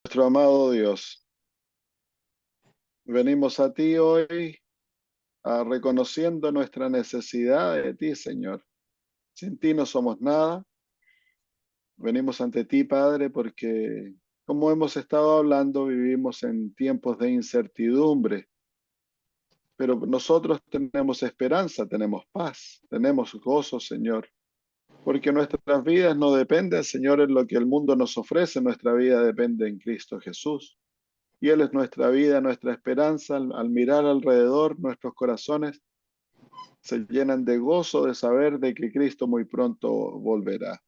Nuestro amado Dios, venimos a ti hoy reconociendo nuestra necesidad de ti, Señor. Sin ti no somos nada. Venimos ante ti, Padre, porque como hemos estado hablando, vivimos en tiempos de incertidumbre, pero nosotros tenemos esperanza, tenemos paz, tenemos gozo, Señor, porque nuestras vidas no dependen, Señor, en lo que el mundo nos ofrece, nuestra vida depende en Cristo Jesús. Y Él es nuestra vida, nuestra esperanza. Al mirar alrededor, nuestros corazones se llenan de gozo de saber de que Cristo muy pronto volverá.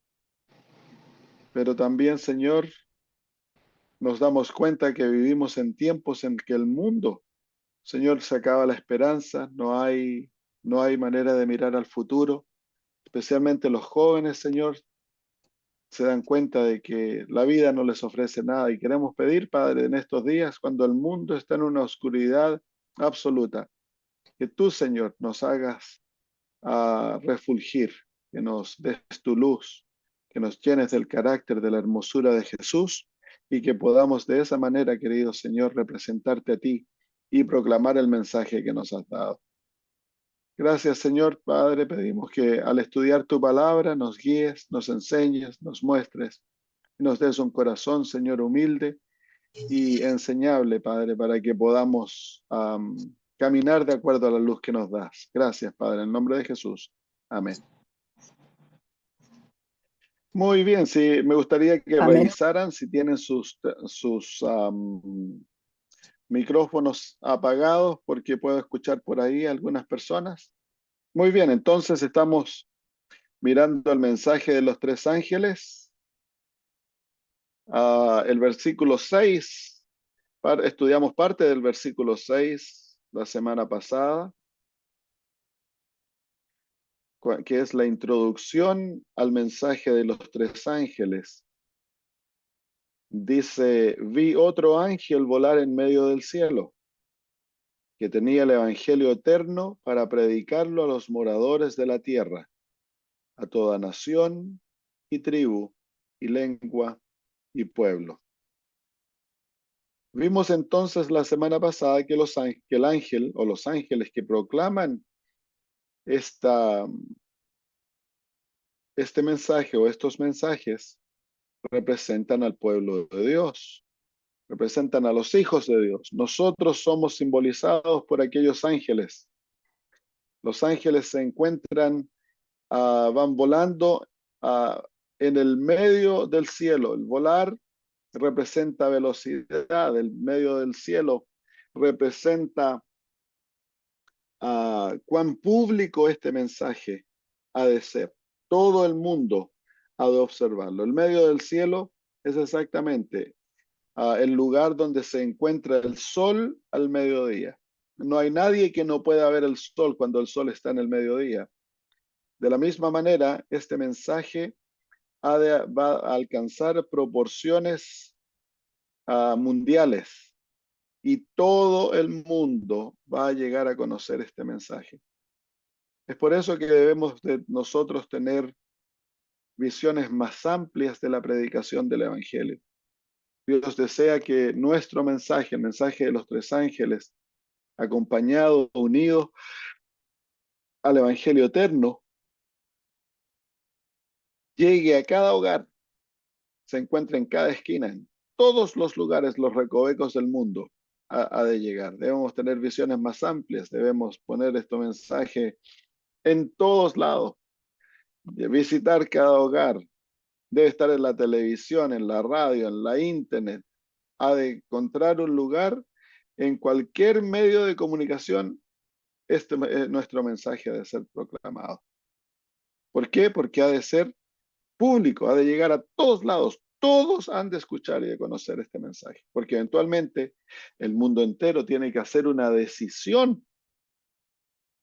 Pero también, Señor, nos damos cuenta que vivimos en tiempos en que el mundo, Señor, se acaba la esperanza, no hay manera de mirar al futuro. Especialmente los jóvenes, Señor, se dan cuenta de que la vida no les ofrece nada y queremos pedir, Padre, en estos días, cuando el mundo está en una oscuridad absoluta, que tú, Señor, nos hagas refulgir, que nos des tu luz, que nos llenes del carácter, de la hermosura de Jesús y que podamos de esa manera, querido Señor, representarte a ti y proclamar el mensaje que nos has dado. Gracias, Señor Padre, pedimos que al estudiar tu palabra nos guíes, nos enseñes, nos muestres y nos des un corazón, Señor, humilde y enseñable, Padre, para que podamos caminar de acuerdo a la luz que nos das. Gracias, Padre, en el nombre de Jesús. Amén. Muy bien, sí, me gustaría que Amén. revisaran si tienen sus micrófonos apagados, porque puedo escuchar por ahí algunas personas. Muy bien, entonces estamos mirando el mensaje de los tres ángeles, el versículo 6. Estudiamos parte del versículo 6 la semana pasada, que es la introducción al mensaje de los tres ángeles. Dice, vi otro ángel volar en medio del cielo, que tenía el evangelio eterno para predicarlo a los moradores de la tierra, a toda nación y tribu y lengua y pueblo. Vimos entonces la semana pasada que el ángel o los ángeles que proclaman este mensaje o estos mensajes representan al pueblo de Dios, representan a los hijos de Dios. Nosotros somos simbolizados por aquellos ángeles. Los ángeles se encuentran, van volando en el medio del cielo. El volar representa velocidad, el medio del cielo representa cuán público este mensaje ha de ser. Todo el mundo ha de observarlo. El medio del cielo es exactamente el lugar donde se encuentra el sol al mediodía. No hay nadie que no pueda ver el sol cuando el sol está en el mediodía. De la misma manera, este mensaje va a alcanzar proporciones mundiales y todo el mundo va a llegar a conocer este mensaje. Es por eso que debemos de nosotros tener visiones más amplias de la predicación del Evangelio. Dios desea que nuestro mensaje, el mensaje de los tres ángeles, acompañado, unido al Evangelio eterno, llegue a cada hogar, se encuentre en cada esquina, en todos los lugares, los recovecos del mundo, ha de llegar. Debemos tener visiones más amplias, debemos poner este mensaje en todos lados, de visitar cada hogar, debe estar en la televisión, en la radio, en la internet, ha de encontrar un lugar en cualquier medio de comunicación. Nuestro mensaje ha de ser proclamado. ¿Por qué? Porque ha de ser público, ha de llegar a todos lados. Todos han de escuchar y de conocer este mensaje, porque eventualmente el mundo entero tiene que hacer una decisión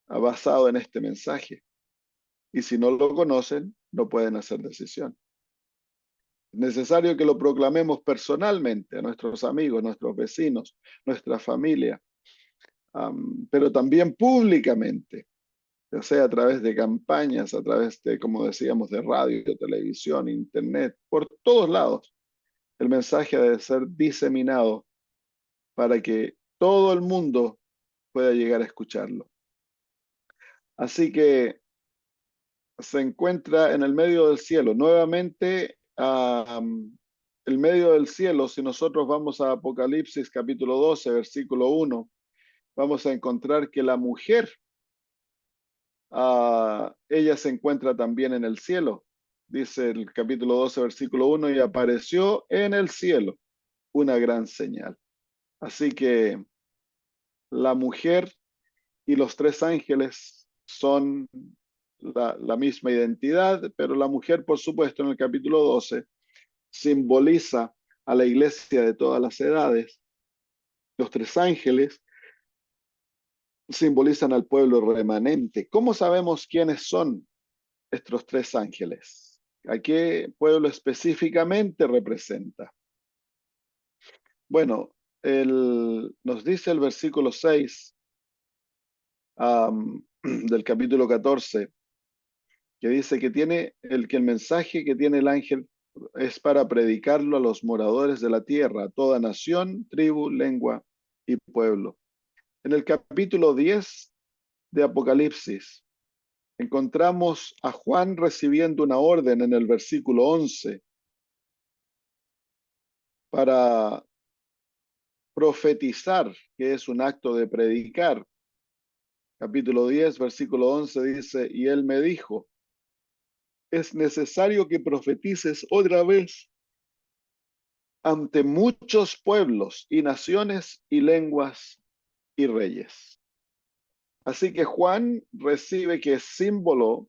basado en este mensaje. Y si no lo conocen, no pueden hacer decisión. Es necesario que lo proclamemos personalmente a nuestros amigos, nuestros vecinos, nuestra familia, pero también públicamente, ya sea a través de campañas, a través de, como decíamos, de radio, televisión, internet, por todos lados. el mensaje debe ser diseminado para que todo el mundo pueda llegar a escucharlo. Así que se encuentra en el medio del cielo. Nuevamente, el medio del cielo, si nosotros vamos a Apocalipsis capítulo 12, versículo 1, vamos a encontrar que la mujer, ella se encuentra también en el cielo. Dice el capítulo 12, versículo 1, y apareció en el cielo una gran señal. Así que la mujer y los tres ángeles son la misma identidad, pero la mujer, por supuesto, en el capítulo 12, simboliza a la iglesia de todas las edades. Los tres ángeles simbolizan al pueblo remanente. ¿Cómo sabemos quiénes son estos tres ángeles? ¿A qué pueblo específicamente representa? Bueno, nos dice el versículo 6 del capítulo 14, que dice que el mensaje que tiene el ángel es para predicarlo a los moradores de la tierra, a toda nación, tribu, lengua y pueblo. En el capítulo 10 de Apocalipsis encontramos a Juan recibiendo una orden en el versículo 11 para profetizar, que es un acto de predicar. Capítulo 10, versículo 11 dice, y él me dijo, es necesario que profetices otra vez ante muchos pueblos y naciones y lenguas y reyes. Así que Juan recibe, que es símbolo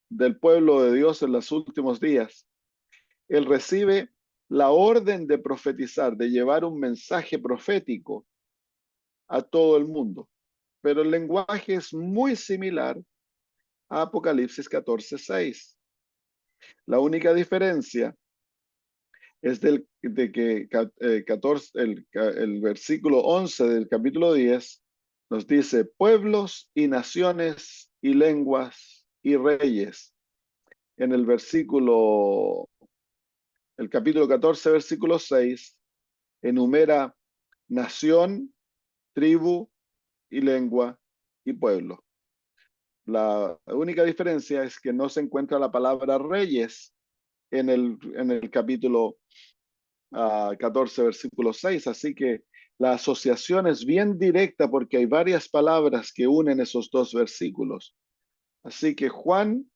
del pueblo de Dios en los últimos días, él recibe la orden de profetizar, de llevar un mensaje profético a todo el mundo. Pero el lenguaje es muy similar a Apocalipsis 14:6. La única diferencia es de que 14, el versículo 11 del capítulo 10 nos dice pueblos y naciones y lenguas y reyes. En el capítulo 14, versículo 6, enumera nación, tribu y lengua y pueblo. La única diferencia es que no se encuentra la palabra reyes en el capítulo 14, versículo 6. Así que la asociación es bien directa porque hay varias palabras que unen esos dos versículos. Así que Juan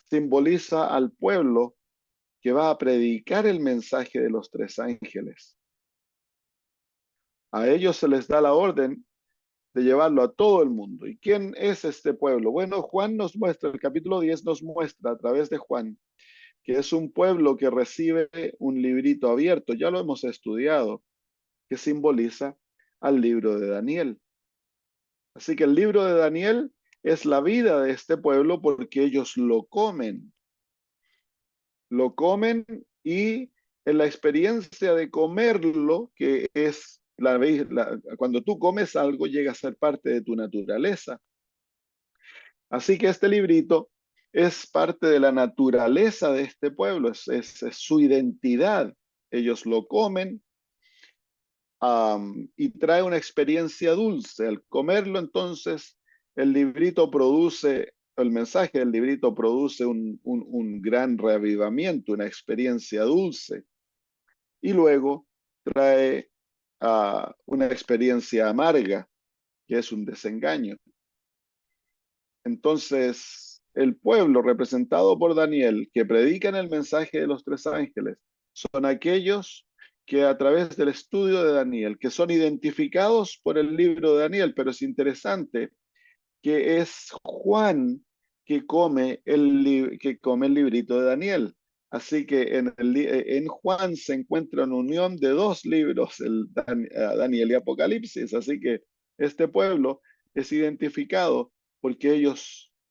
simboliza al pueblo que va a predicar el mensaje de los tres ángeles. A ellos se les da la orden de llevarlo a todo el mundo. ¿Y quién es este pueblo? Bueno, Juan nos muestra, el capítulo 10 nos muestra a través de Juan, que es un pueblo que recibe un librito abierto. Ya lo hemos estudiado, que simboliza al libro de Daniel. Así que el libro de Daniel es la vida de este pueblo porque ellos lo comen y en la experiencia de comerlo, que es cuando tú comes algo llega a ser parte de tu naturaleza. Así que este librito es parte de la naturaleza de este pueblo, es su identidad. Ellos lo comen y trae una experiencia dulce. Al comerlo, entonces, el librito produce, el mensaje del librito produce un gran reavivamiento, una experiencia dulce. Y luego trae una experiencia amarga, que es un desengaño. Entonces, el pueblo representado por Daniel, que predican el mensaje de los tres ángeles, son aquellos que a través del estudio de Daniel, que son identificados por el libro de Daniel, pero es interesante que es Juan que come el librito de Daniel. Así que en Juan se encuentra una unión de dos libros, Daniel y Apocalipsis. Así que este pueblo es identificado porque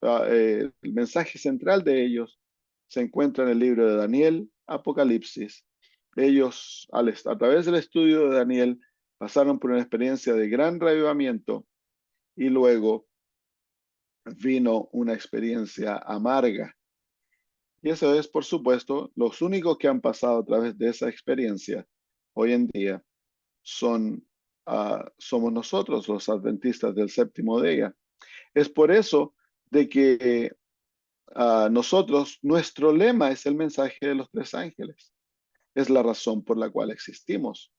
el mensaje central de ellos se encuentra en el libro de Daniel, Apocalipsis. Ellos, a través del estudio de Daniel, pasaron por una experiencia de gran reavivamiento y luego vino una experiencia amarga. Y eso es, por supuesto, los únicos que han pasado a través de esa experiencia hoy en día son, somos nosotros, los adventistas del séptimo día. Es por eso de que nosotros, nuestro lema es el mensaje de los tres ángeles. Es la razón por la cual existimos.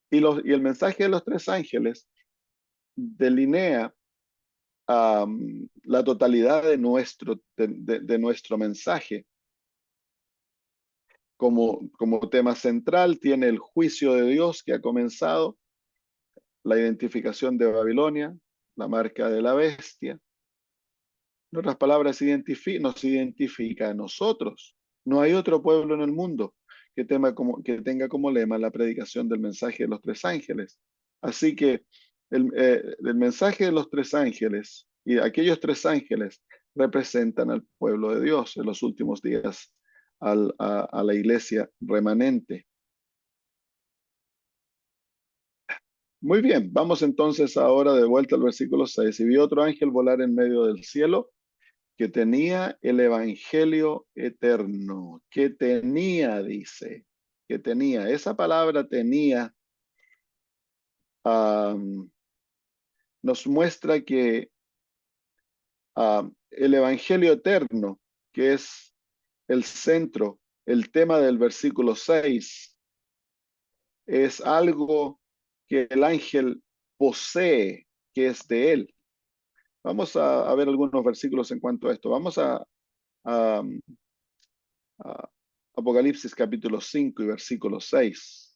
Y el mensaje de los tres ángeles delinea la totalidad de nuestro mensaje. Como tema central tiene el juicio de Dios que ha comenzado, la identificación de Babilonia, la marca de la bestia. En otras palabras, nos identifica a nosotros. No hay otro pueblo en el mundo que tenga como lema la predicación del mensaje de los tres ángeles. Así que el mensaje de los tres ángeles y aquellos tres ángeles representan al pueblo de Dios en los últimos días, a la iglesia remanente. Muy bien, vamos entonces ahora de vuelta al versículo 6. Y vio otro ángel volar en medio del cielo que tenía el evangelio eterno, que tenía, dice, que tenía. Esa palabra tenía um, nos muestra que el evangelio eterno, que es el centro, el tema del versículo 6, es algo que el ángel posee, que es de él. Vamos a ver algunos versículos en cuanto a esto. Vamos a, a Apocalipsis capítulo 5 y versículo 6.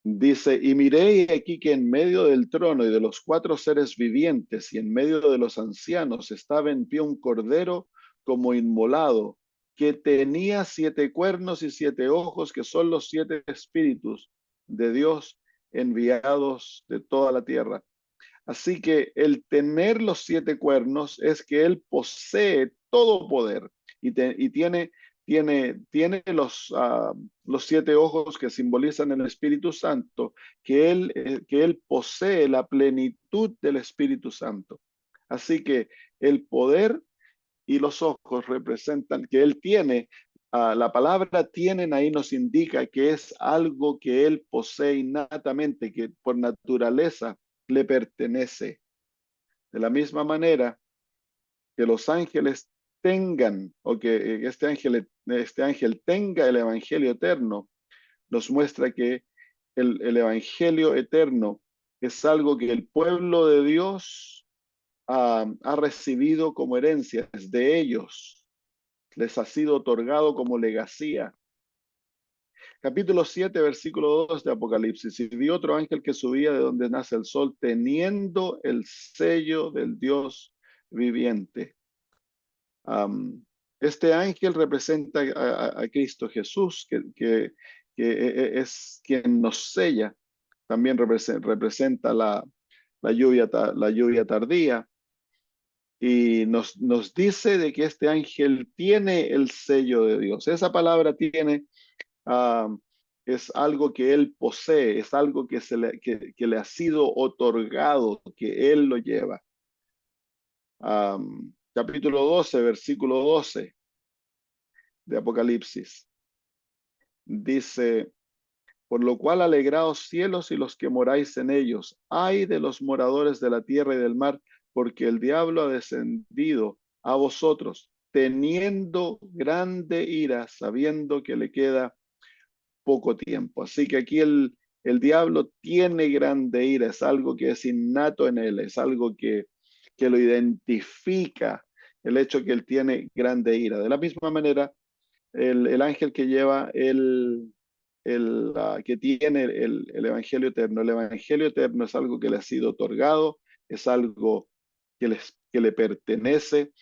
Dice, y miré y aquí que en medio del trono y de los cuatro seres vivientes y en medio de los ancianos estaba en pie un cordero como inmolado, que tenía 7 cuernos y 7 ojos, que son los 7 espíritus de Dios enviados de toda la tierra. Así que el tener los 7 cuernos es que él posee todo poder y tiene los 7 ojos que simbolizan el Espíritu Santo, que él posee la plenitud del Espíritu Santo. Así que el poder y los ojos representan que él tiene. La palabra tienen ahí nos indica que es algo que él posee innatamente, que por naturaleza le pertenece. De la misma manera que los ángeles tengan, o que este ángel tenga el evangelio eterno, nos muestra que el evangelio eterno es algo que el pueblo de Dios ha recibido como herencia de ellos, les ha sido otorgado como legacía. Capítulo 7, versículo 2 de Apocalipsis. Y vi otro ángel que subía de donde nace el sol, teniendo el sello del Dios viviente. Este ángel representa a Cristo Jesús, que es quien nos sella. También representa la lluvia tardía. Y nos dice de que este ángel tiene el sello de Dios. Esa palabra tiene es algo que él posee, es algo que le ha sido otorgado, que él lo lleva. Capítulo 12, versículo 12 de Apocalipsis. Dice, por lo cual alegraos cielos y los que moráis en ellos. Ay de los moradores de la tierra y del mar, porque el diablo ha descendido a vosotros, teniendo grande ira, sabiendo que le queda poco tiempo. Así que aquí el diablo tiene grande ira, es algo que es innato en él, es algo que lo identifica, el hecho que él tiene grande ira. De la misma manera, el ángel que lleva que tiene el Evangelio eterno. El Evangelio eterno es algo que le ha sido otorgado, es algo que le pertenece,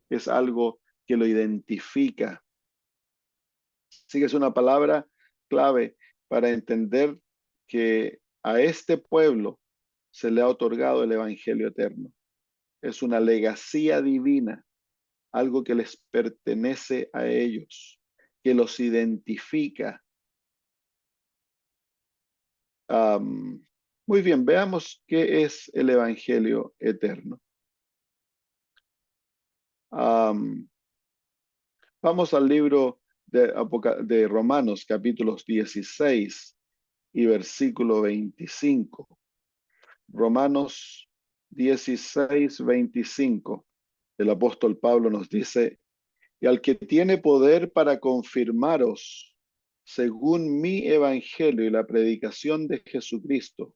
es algo que lo identifica. Así que es una palabra clave para entender que a este pueblo se le ha otorgado el Evangelio eterno. Es una legacía divina, algo que les pertenece a ellos, que los identifica. Muy bien, veamos qué es el Evangelio eterno. Am, Vamos al libro de Romanos, capítulos 16 y versículo 25. Romanos 16, 25. El apóstol Pablo nos dice: y al que tiene poder para confirmaros, según mi evangelio y la predicación de Jesucristo,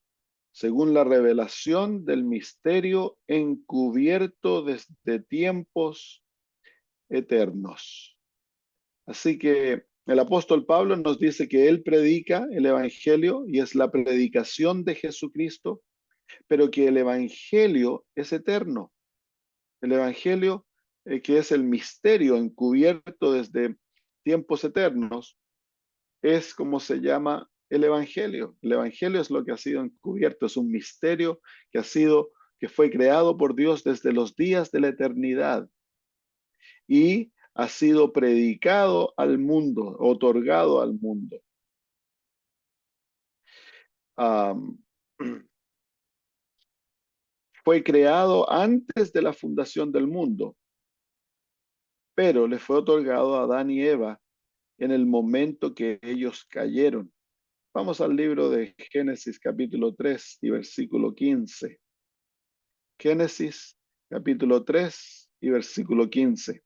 según la revelación del misterio encubierto desde tiempos eternos. Así que el apóstol Pablo nos dice que él predica el evangelio y es la predicación de Jesucristo, pero que el evangelio es eterno. El evangelio, que es el misterio encubierto desde tiempos eternos, es como se llama el evangelio. El evangelio es lo que ha sido encubierto, es un misterio que fue creado por Dios desde los días de la eternidad y ha sido predicado al mundo, otorgado al mundo. Um, Fue creado antes de la fundación del mundo, pero le fue otorgado a Adán y Eva en el momento que ellos cayeron. Vamos al libro de Génesis capítulo 3 y versículo 15. Génesis capítulo 3 y versículo 15.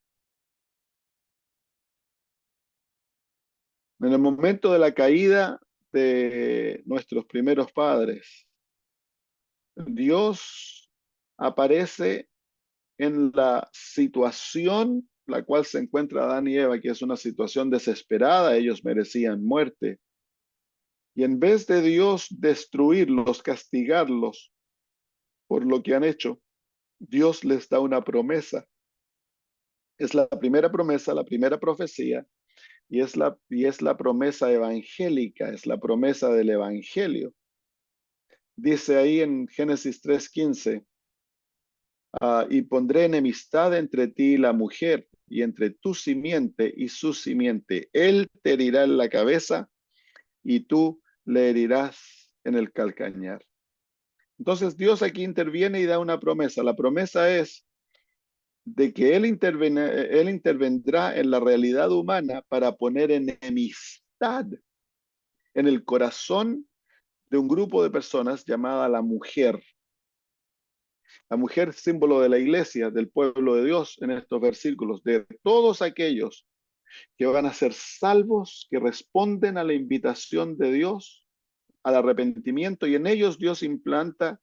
En el momento de la caída de nuestros primeros padres, Dios aparece en la situación la cual se encuentra Adán y Eva, que es una situación desesperada, ellos merecían muerte. Y en vez de Dios destruirlos, castigarlos por lo que han hecho, Dios les da una promesa. Es la primera promesa, la primera profecía, y es la promesa evangélica, es la promesa del evangelio. Dice ahí en Génesis 3:15, y pondré enemistad entre ti y la mujer, y entre tu simiente y su simiente. Él te herirá en la cabeza y tú le herirás en el calcañar. Entonces Dios aquí interviene y da una promesa. La promesa es de que él intervendrá en la realidad humana para poner enemistad en el corazón de un grupo de personas llamada la mujer. La mujer, símbolo de la iglesia, del pueblo de Dios en estos versículos, de todos aquellos que van a ser salvos, que responden a la invitación de Dios, al arrepentimiento, y en ellos Dios implanta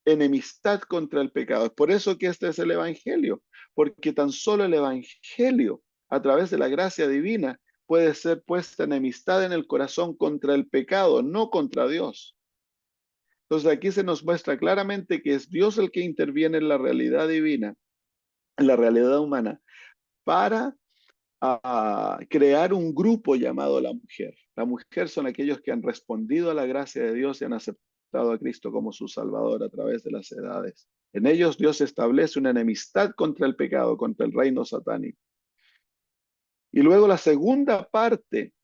enemistad contra el pecado. Es por eso que este es el Evangelio, porque tan solo el Evangelio, a través de la gracia divina, puede ser puesta enemistad en el corazón contra el pecado, no contra Dios. Entonces aquí se nos muestra claramente que es Dios el que interviene en la realidad divina, en la realidad humana, para crear un grupo llamado la mujer. La mujer son aquellos que han respondido a la gracia de Dios y han aceptado a Cristo como su Salvador a través de las edades. En ellos Dios establece una enemistad contra el pecado, contra el reino satánico. Y luego la segunda parte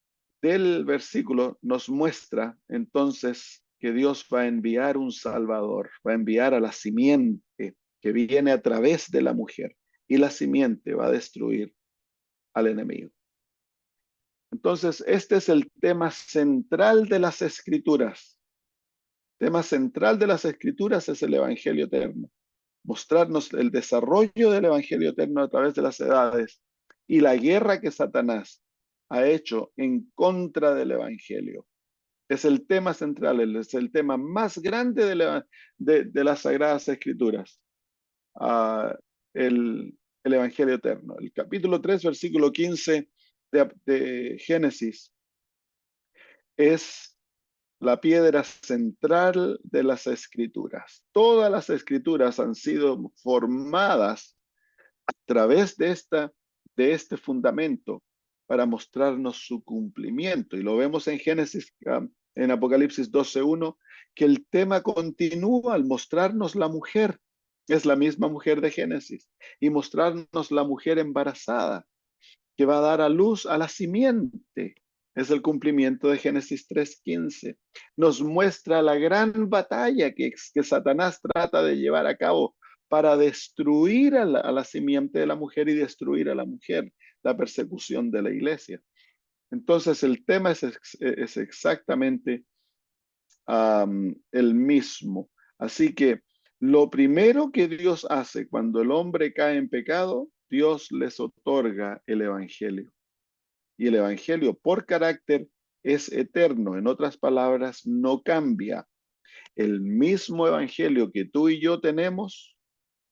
del versículo nos muestra entonces que Dios va a enviar un Salvador, va a enviar a la simiente que viene a través de la mujer, y la simiente va a destruir al enemigo. Entonces, este es el tema central de las Escrituras. El tema central de las Escrituras es el Evangelio eterno. Mostrarnos el desarrollo del Evangelio eterno a través de las edades y la guerra que Satanás ha hecho en contra del Evangelio. Es el tema central, es el tema más grande de las Sagradas Escrituras. Uh, el Evangelio eterno. El capítulo 3, versículo 15 de Génesis es la piedra central de las escrituras. Todas las escrituras han sido formadas a través de este fundamento para mostrarnos su cumplimiento. Y lo vemos en Génesis, en Apocalipsis 12:1, que el tema continúa al mostrarnos la mujer. Es la misma mujer de Génesis. Y mostrarnos la mujer embarazada que va a dar a luz a la simiente. Es el cumplimiento de Génesis 3:15. Nos muestra la gran batalla que Satanás trata de llevar a cabo para destruir a la simiente de la mujer y destruir a la mujer, la persecución de la iglesia. Entonces el tema es exactamente el mismo. Así que lo primero que Dios hace cuando el hombre cae en pecado, Dios les otorga el Evangelio. Y el Evangelio por carácter es eterno. En otras palabras, no cambia. El mismo Evangelio que tú y yo tenemos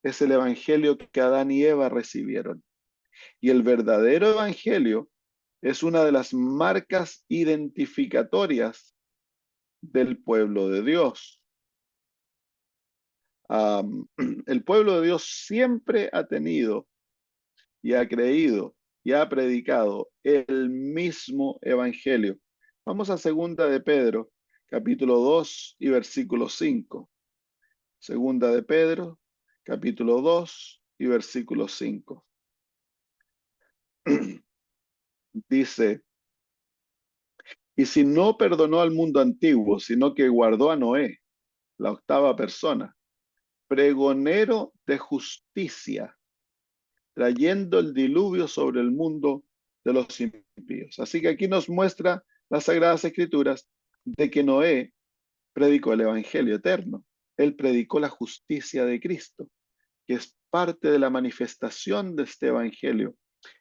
es el Evangelio que Adán y Eva recibieron. Y el verdadero Evangelio es una de las marcas identificatorias del pueblo de Dios. El pueblo de Dios siempre ha tenido y ha creído y ha predicado el mismo evangelio. Vamos a segunda de Pedro, capítulo 2 y versículo 5. Segunda de Pedro, capítulo 2 y versículo 5. Dice, y si no perdonó al mundo antiguo, sino que guardó a Noé, la octava persona, pregonero de justicia, trayendo el diluvio sobre el mundo de los impíos. Así que aquí nos muestra las Sagradas Escrituras de que Noé predicó el Evangelio eterno. Él predicó la justicia de Cristo, que es parte de la manifestación de este Evangelio.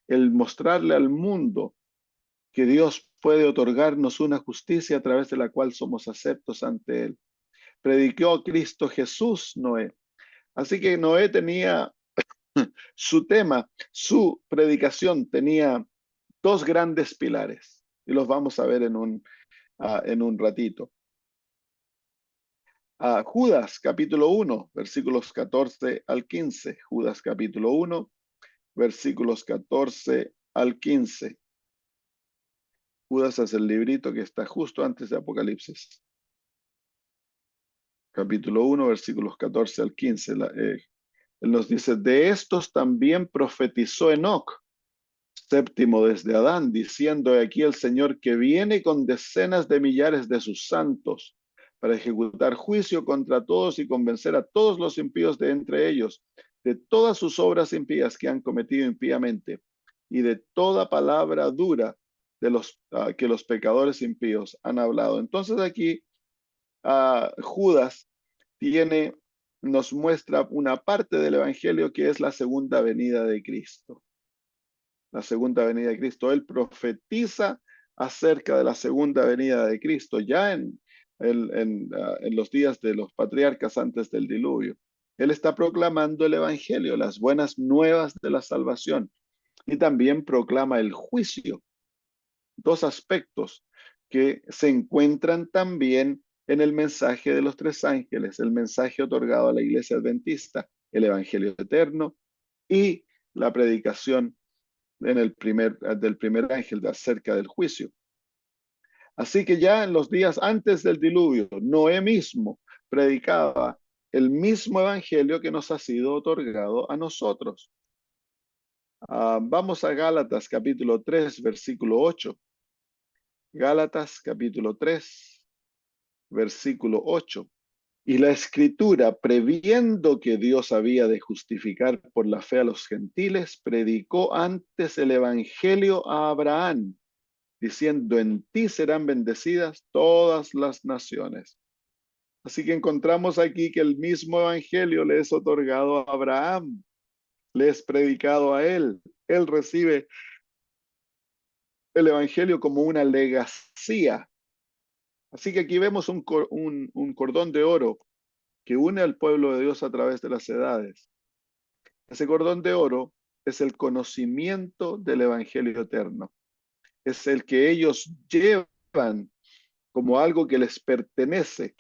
El mostrarle al mundo que Dios puede otorgarnos una justicia a través de la cual somos aceptos ante Él. Predicó a Cristo Jesús, Noé. Así que Noé tenía su tema, su predicación tenía dos grandes pilares y los vamos a ver en un ratito. Judas capítulo 1, versículos 14 al 15. Judas capítulo 1, versículos 14 al 15. Judas es el librito que está justo antes de Apocalipsis. Capítulo 1, versículos 14 al 15. Él nos dice, de estos también profetizó Enoc, séptimo desde Adán, diciendo aquí el Señor que viene con decenas de millares de sus santos para ejecutar juicio contra todos y convencer a todos los impíos de entre ellos, de todas sus obras impías que han cometido impíamente y de toda palabra dura de que los pecadores impíos han hablado. Entonces aquí Judas nos muestra una parte del Evangelio que es la segunda venida de Cristo. La segunda venida de Cristo. Él profetiza acerca de la segunda venida de Cristo ya en los días de los patriarcas antes del diluvio. Él está proclamando el Evangelio, las buenas nuevas de la salvación, y también proclama el juicio. Dos aspectos que se encuentran también en el mensaje de los tres ángeles, el mensaje otorgado a la iglesia adventista, el Evangelio eterno y la predicación del primer ángel acerca del juicio. Así que ya en los días antes del diluvio, Noé mismo predicaba el mismo evangelio que nos ha sido otorgado a nosotros. Vamos a Gálatas capítulo 3, versículo 8. Gálatas capítulo 3, versículo 8. Y la escritura, previendo que Dios había de justificar por la fe a los gentiles, predicó antes el evangelio a Abraham, diciendo, en ti serán bendecidas todas las naciones. Así que encontramos aquí que el mismo evangelio le es otorgado a Abraham, le es predicado a él. Él recibe el evangelio como una legacía. Así que aquí vemos un cordón de oro que une al pueblo de Dios a través de las edades. Ese cordón de oro es el conocimiento del evangelio eterno. Es el que ellos llevan como algo que les pertenece,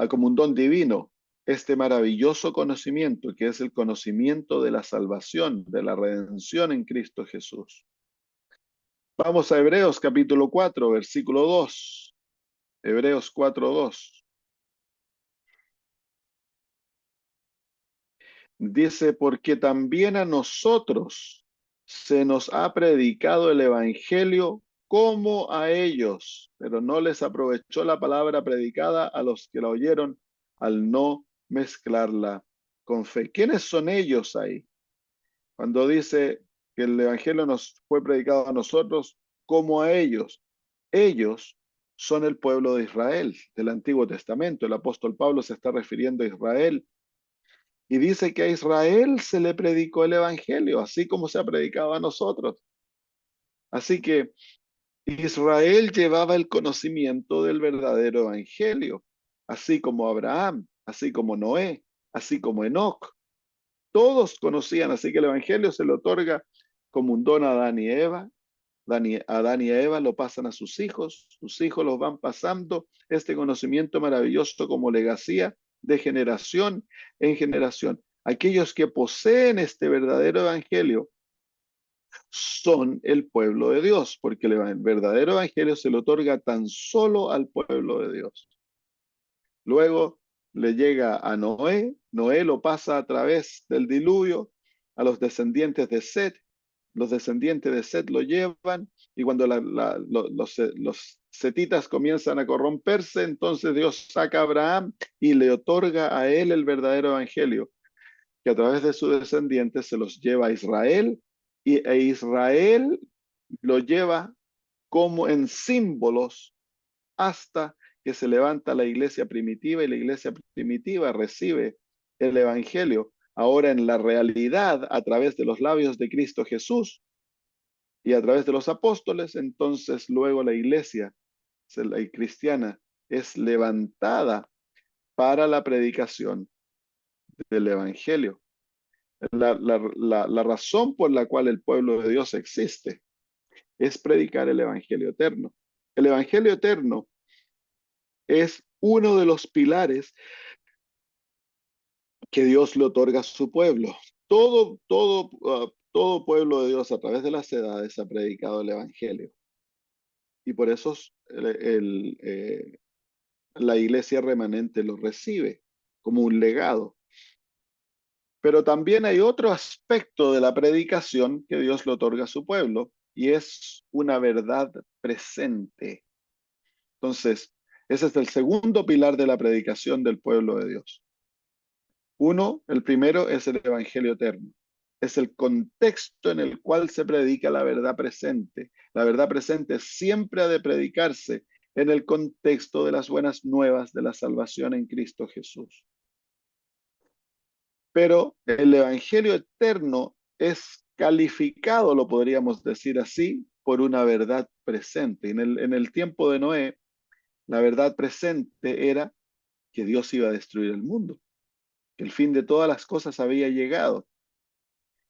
como un don divino, este maravilloso conocimiento que es el conocimiento de la salvación, de la redención en Cristo Jesús. Vamos a Hebreos capítulo 4, versículo 2. Hebreos 4, 2. Dice, porque también a nosotros se nos ha predicado el Evangelio como a ellos, pero no les aprovechó la palabra predicada a los que la oyeron al no mezclarla con fe. ¿Quiénes son ellos ahí? Cuando dice que el Evangelio nos fue predicado a nosotros como a ellos. Ellos son el pueblo de Israel del Antiguo Testamento. El apóstol Pablo se está refiriendo a Israel y dice que a Israel se le predicó el Evangelio, así como se ha predicado a nosotros. Así que Israel llevaba el conocimiento del verdadero Evangelio, así como Abraham, así como Noé, así como Enoc. Todos conocían, así que el Evangelio se le otorga como un don a Adán y Eva. Adán y Eva lo pasan a sus hijos los van pasando este conocimiento maravilloso como legacía de generación en generación. Aquellos que poseen este verdadero Evangelio son el pueblo de Dios, porque el verdadero Evangelio se le otorga tan solo al pueblo de Dios. Luego le llega a Noé, Noé lo pasa a través del diluvio a los descendientes de Set, los descendientes de Set lo llevan y cuando los setitas comienzan a corromperse, entonces Dios saca a Abraham y le otorga a él el verdadero evangelio, que a través de sus descendientes se los lleva a Israel e Israel lo lleva como en símbolos hasta que se levanta la iglesia primitiva y la iglesia primitiva recibe el evangelio ahora en la realidad a través de los labios de Cristo Jesús y a través de los apóstoles. Entonces luego la iglesia la cristiana es levantada para la predicación del evangelio. La razón por la cual el pueblo de Dios existe es predicar el evangelio eterno. El evangelio eterno es uno de los pilares que Dios le otorga a su pueblo. Todo pueblo de Dios a través de las edades ha predicado el evangelio. Y por eso la iglesia remanente lo recibe como un legado. Pero también hay otro aspecto de la predicación que Dios le otorga a su pueblo y es una verdad presente. Entonces, ese es el segundo pilar de la predicación del pueblo de Dios. El primero es el evangelio eterno. Es el contexto en el cual se predica la verdad presente. La verdad presente siempre ha de predicarse en el contexto de las buenas nuevas de la salvación en Cristo Jesús. Pero el evangelio eterno es calificado, lo podríamos decir así, por una verdad presente. En el tiempo de Noé, la verdad presente era que Dios iba a destruir el mundo, que el fin de todas las cosas había llegado,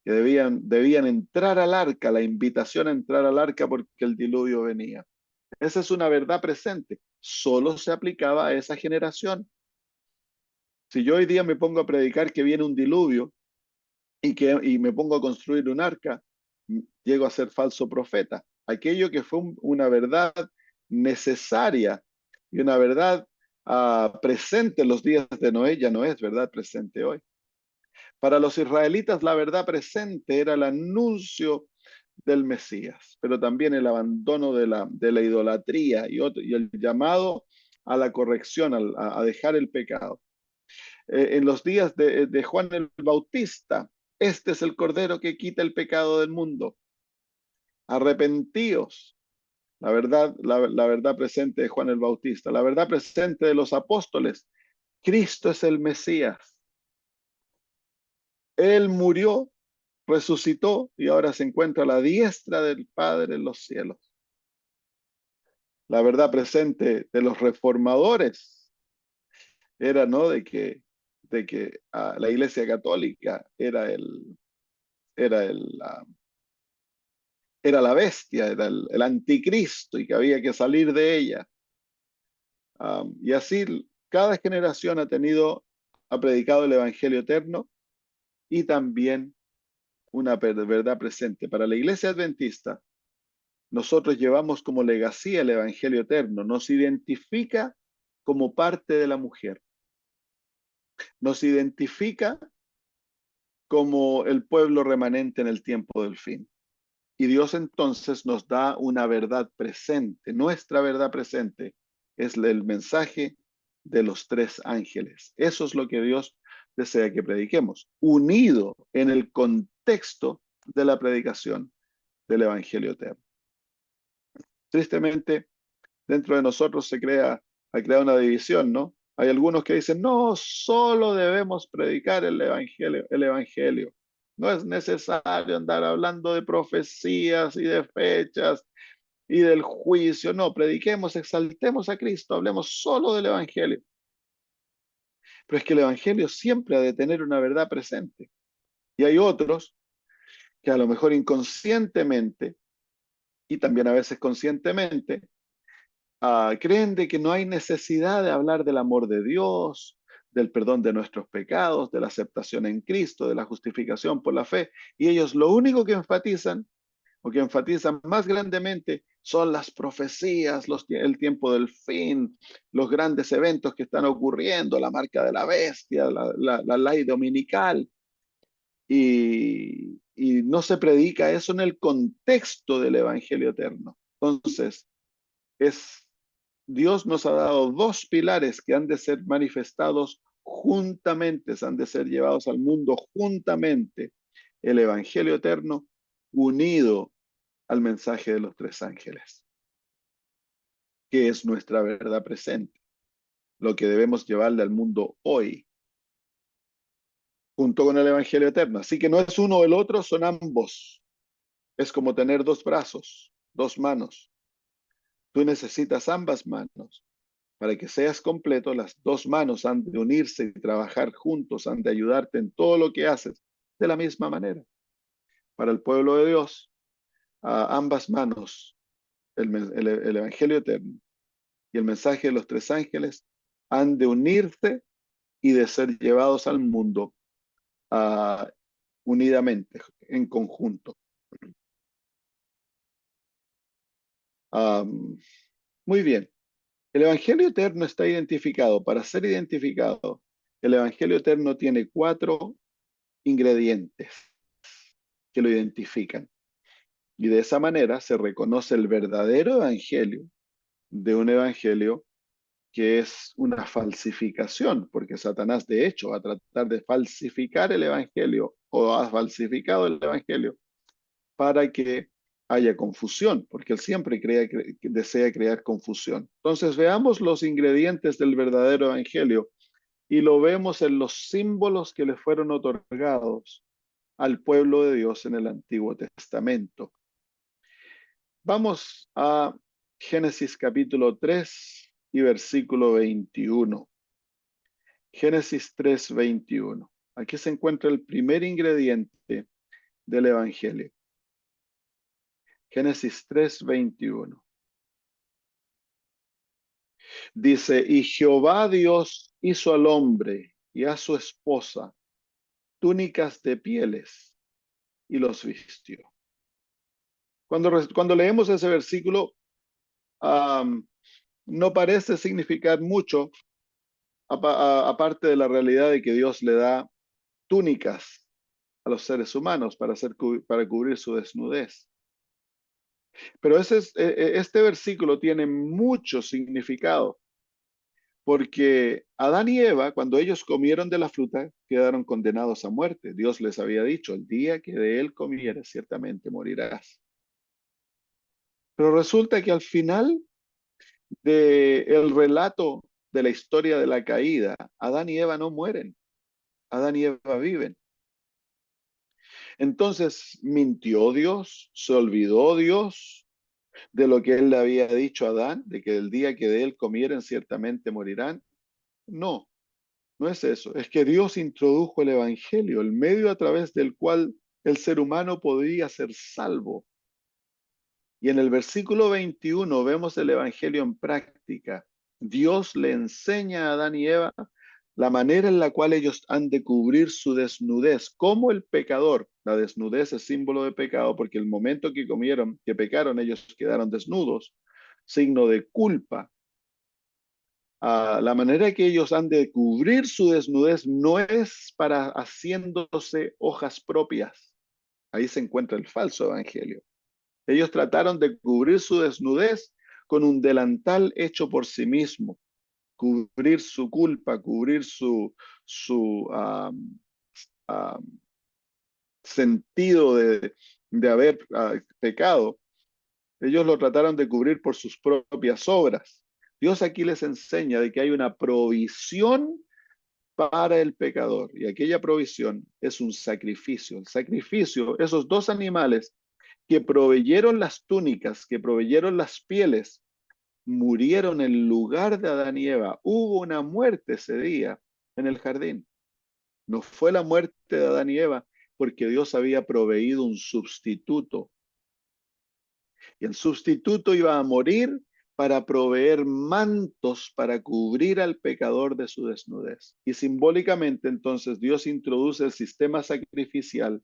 que debían entrar al arca, la invitación a entrar al arca porque el diluvio venía. Esa es una verdad presente, solo se aplicaba a esa generación. Si yo hoy día me pongo a predicar que viene un diluvio y me pongo a construir un arca, llego a ser falso profeta. Aquello que fue una verdad necesaria y una verdad presente en los días de Noé ya no es verdad presente hoy. Para los israelitas la verdad presente era el anuncio del Mesías, pero también el abandono de la idolatría y el llamado a la corrección, a dejar el pecado. En los días de Juan el Bautista, este es el Cordero que quita el pecado del mundo. Arrepentíos. La verdad presente de Juan el Bautista, la verdad presente de los apóstoles. Cristo es el Mesías. Él murió, resucitó y ahora se encuentra a la diestra del Padre en los cielos. La verdad presente de los reformadores era, ¿no?, de que la Iglesia Católica era era la bestia, era el anticristo y que había que salir de ella. Y así cada generación ha predicado el Evangelio eterno y también una verdad presente. Para la Iglesia Adventista, nosotros llevamos como legacía el Evangelio eterno, nos identifica como parte de la mujer, nos identifica como el pueblo remanente en el tiempo del fin. Y Dios entonces nos da una verdad presente. Nuestra verdad presente es el mensaje de los tres ángeles. Eso es lo que Dios desea que prediquemos, unido en el contexto de la predicación del Evangelio eterno. Tristemente, dentro de nosotros ha creado una división, ¿no? Hay algunos que dicen, no, solo debemos predicar el Evangelio, el Evangelio. No es necesario andar hablando de profecías y de fechas y del juicio. No, prediquemos, exaltemos a Cristo, hablemos solo del Evangelio. Pero es que el Evangelio siempre ha de tener una verdad presente. Y hay otros que a lo mejor inconscientemente y también a veces conscientemente creen de que no hay necesidad de hablar del amor de Dios, del perdón de nuestros pecados, de la aceptación en Cristo, de la justificación por la fe. Y ellos lo único que enfatizan o que enfatizan más grandemente son las profecías, el tiempo del fin, los grandes eventos que están ocurriendo, la marca de la bestia, la ley dominical. Y no se predica eso en el contexto del Evangelio eterno. Entonces, Dios nos ha dado dos pilares que han de ser manifestados juntamente, han de ser llevados al mundo juntamente. El Evangelio eterno unido al mensaje de los tres ángeles, que es nuestra verdad presente, lo que debemos llevarle al mundo hoy, junto con el Evangelio eterno. Así que no es uno o el otro, son ambos. Es como tener dos brazos, dos manos. Tú necesitas ambas manos. Para que seas completo, las dos manos han de unirse y trabajar juntos, han de ayudarte en todo lo que haces de la misma manera. Para el pueblo de Dios, a ambas manos, el Evangelio eterno y el mensaje de los tres ángeles han de unirse y de ser llevados al mundo unidamente, en conjunto. Muy bien. El Evangelio eterno está identificado. Para ser identificado, el Evangelio eterno tiene 4 ingredientes que lo identifican. Y de esa manera se reconoce el verdadero evangelio de un evangelio que es una falsificación, porque Satanás de hecho va a tratar de falsificar el evangelio o ha falsificado el evangelio para que haya confusión, porque él siempre desea crear confusión. Entonces veamos los ingredientes del verdadero evangelio y lo vemos en los símbolos que le fueron otorgados al pueblo de Dios en el Antiguo Testamento. Vamos a Génesis capítulo 3 y versículo 21. Génesis 3, 21. Aquí se encuentra el primer ingrediente del Evangelio. Génesis 3, 21. Dice, y Jehová Dios hizo al hombre y a su esposa túnicas de pieles y los vistió. Cuando leemos ese versículo, no parece significar mucho, aparte de la realidad de que Dios le da túnicas a los seres humanos para cubrir su desnudez. Pero este versículo tiene mucho significado, porque Adán y Eva, cuando ellos comieron de la fruta, quedaron condenados a muerte. Dios les había dicho, el día que de él comieres, ciertamente morirás. Pero resulta que al final del relato de la historia de la caída, Adán y Eva no mueren, Adán y Eva viven. Entonces, ¿mintió Dios? ¿Se olvidó Dios de lo que él le había dicho a Adán, de que el día que de él comieren ciertamente morirán? No, no es eso. Es que Dios introdujo el Evangelio, el medio a través del cual el ser humano podría ser salvo. Y en el versículo 21 vemos el Evangelio en práctica. Dios le enseña a Adán y Eva la manera en la cual ellos han de cubrir su desnudez, como el pecador. La desnudez es símbolo de pecado, porque el momento que comieron, que pecaron, ellos quedaron desnudos, signo de culpa. La manera que ellos han de cubrir su desnudez no es para haciéndose hojas propias. Ahí se encuentra el falso evangelio. Ellos trataron de cubrir su desnudez con un delantal hecho por sí mismo. cubrir su culpa, cubrir su sentido de haber pecado. Ellos lo trataron de cubrir por sus propias obras. Dios aquí les enseña de que hay una provisión para el pecador, y aquella provisión es un sacrificio. El sacrificio, esos dos animales que proveyeron las túnicas, que proveyeron las pieles, murieron en lugar de Adán y Eva. Hubo una muerte ese día en el jardín. No fue la muerte de Adán y Eva, porque Dios había proveído un sustituto. Y el sustituto iba a morir para proveer mantos para cubrir al pecador de su desnudez. Y simbólicamente entonces Dios introduce el sistema sacrificial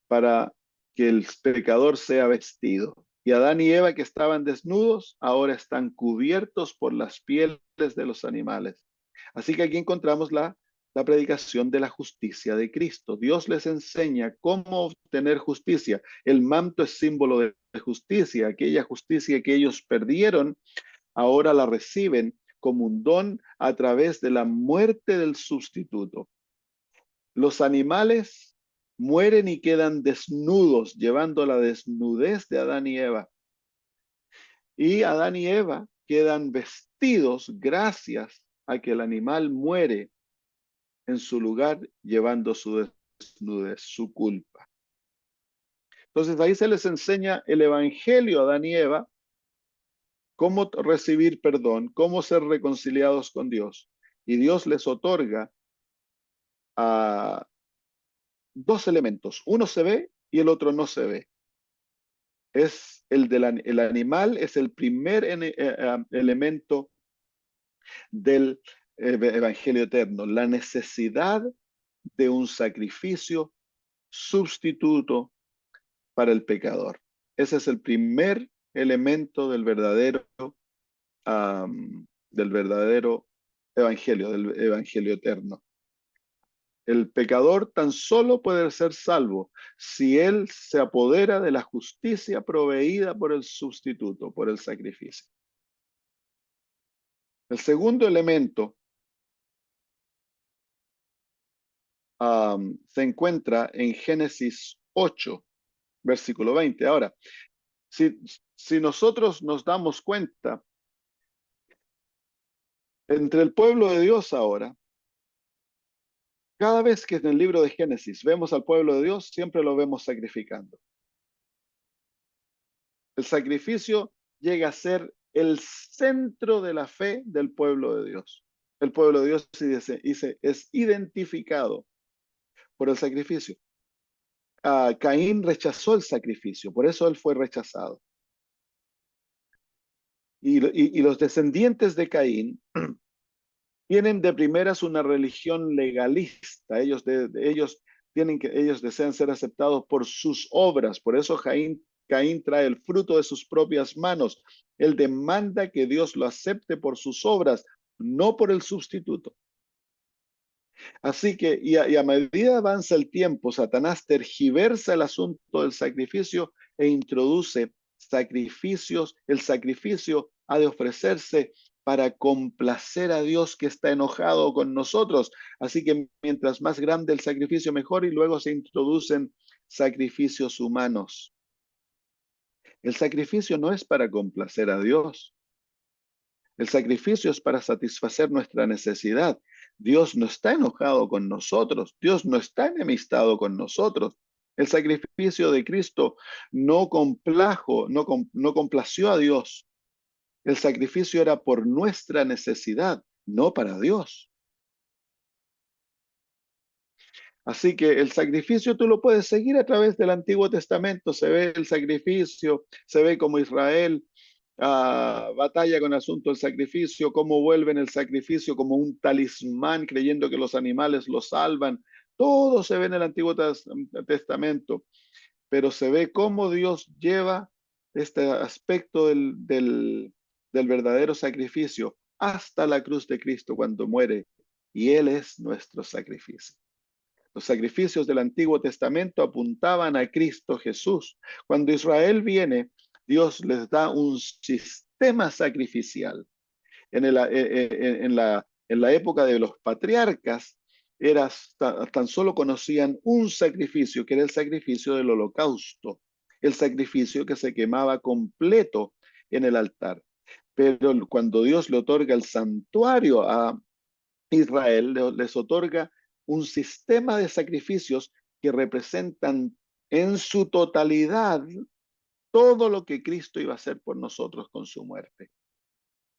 para que el pecador sea vestido. Y Adán y Eva, que estaban desnudos, ahora están cubiertos por las pieles de los animales. Así que aquí encontramos la predicación de la justicia de Cristo. Dios les enseña cómo obtener justicia. El manto es símbolo de justicia. Aquella justicia que ellos perdieron, ahora la reciben como un don a través de la muerte del sustituto. Los animales mueren y quedan desnudos, llevando la desnudez de Adán y Eva. Y Adán y Eva quedan vestidos gracias a que el animal muere en su lugar, llevando su desnudez, su culpa. Entonces ahí se les enseña el evangelio a Adán y Eva, cómo recibir perdón, cómo ser reconciliados con Dios. Y Dios les otorga a dos elementos. Uno se ve y el otro no se ve. Es el animal, es el primer elemento del evangelio eterno, la necesidad de un sacrificio sustituto para el pecador. Ese es el primer elemento del verdadero evangelio, del evangelio eterno. El pecador tan solo puede ser salvo si él se apodera de la justicia proveída por el sustituto, por el sacrificio. El segundo elemento se encuentra en Génesis 8, versículo 20. Ahora, si nosotros nos damos cuenta, entre el pueblo de Dios ahora, cada vez que en el libro de Génesis vemos al pueblo de Dios, siempre lo vemos sacrificando. El sacrificio llega a ser el centro de la fe del pueblo de Dios. El pueblo de Dios es identificado por el sacrificio. Caín rechazó el sacrificio, por eso él fue rechazado. Y los descendientes de Caín tienen de primeras una religión legalista. Ellos desean ser aceptados por sus obras. Por eso Caín trae el fruto de sus propias manos. Él demanda que Dios lo acepte por sus obras, no por el sustituto. Así que, a medida avanza el tiempo, Satanás tergiversa el asunto del sacrificio e introduce sacrificios. El sacrificio ha de ofrecerse para complacer a Dios, que está enojado con nosotros. Así que mientras más grande el sacrificio, mejor, y luego se introducen sacrificios humanos. El sacrificio no es para complacer a Dios. El sacrificio es para satisfacer nuestra necesidad. Dios no está enojado con nosotros. Dios no está enemistado con nosotros. El sacrificio de Cristo no complació a Dios. El sacrificio era por nuestra necesidad, no para Dios. Así que el sacrificio tú lo puedes seguir a través del Antiguo Testamento. Se ve el sacrificio, se ve como Israel batalla con el asunto del sacrificio, cómo vuelven el sacrificio como un talismán, creyendo que los animales lo salvan. Todo se ve en el Antiguo Testamento, pero se ve cómo Dios lleva este aspecto del verdadero sacrificio hasta la cruz de Cristo cuando muere, y Él es nuestro sacrificio. Los sacrificios del Antiguo Testamento apuntaban a Cristo Jesús. Cuando Israel viene, Dios les da un sistema sacrificial. En la época de los patriarcas, tan solo conocían un sacrificio, que era el sacrificio del holocausto, el sacrificio que se quemaba completo en el altar. Pero cuando Dios le otorga el santuario a Israel, les otorga un sistema de sacrificios que representan en su totalidad todo lo que Cristo iba a hacer por nosotros con su muerte.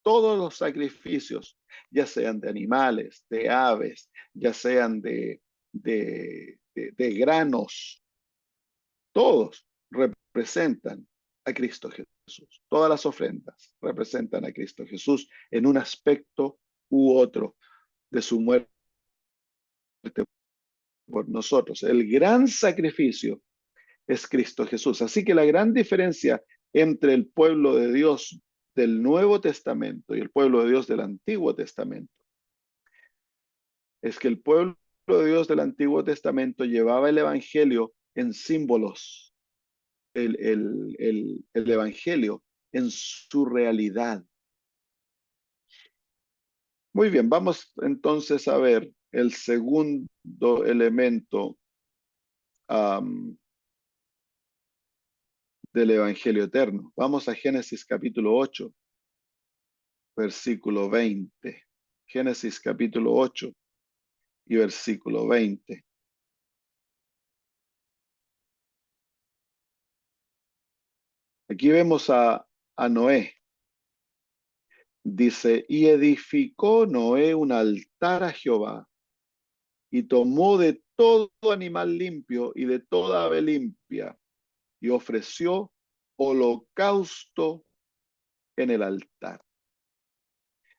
Todos los sacrificios, ya sean de animales, de aves, ya sean de granos, todos representan a Cristo Jesús. Todas las ofrendas representan a Cristo Jesús en un aspecto u otro de su muerte por nosotros. El gran sacrificio es Cristo Jesús. Así que la gran diferencia entre el pueblo de Dios del Nuevo Testamento y el pueblo de Dios del Antiguo Testamento es que el pueblo de Dios del Antiguo Testamento llevaba el Evangelio en símbolos, el Evangelio en su realidad. Muy bien, vamos entonces a ver el segundo elemento del Evangelio eterno. Vamos a Génesis capítulo 8, versículo 20. Génesis capítulo 8 y versículo 20. Aquí vemos a Noé. Dice, y edificó Noé un altar a Jehová, y tomó de todo animal limpio y de toda ave limpia, y ofreció holocausto en el altar.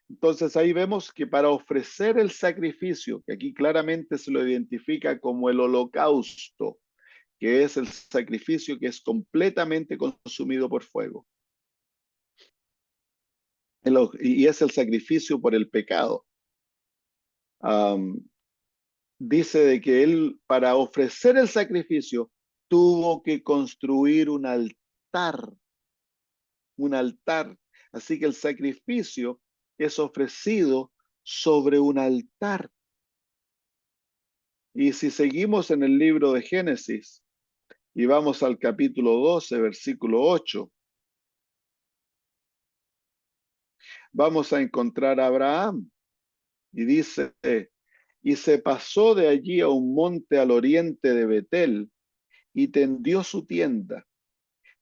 Entonces ahí vemos que para ofrecer el sacrificio, que aquí claramente se lo identifica como el holocausto, que es el sacrificio que es completamente consumido por fuego. Y es el sacrificio por el pecado. Dice de que él, para ofrecer el sacrificio, tuvo que construir un altar, un altar. Así que el sacrificio es ofrecido sobre un altar. Y si seguimos en el libro de Génesis y vamos al capítulo 12, versículo 8, vamos a encontrar a Abraham y dice, y se pasó de allí a un monte al oriente de Betel y tendió su tienda,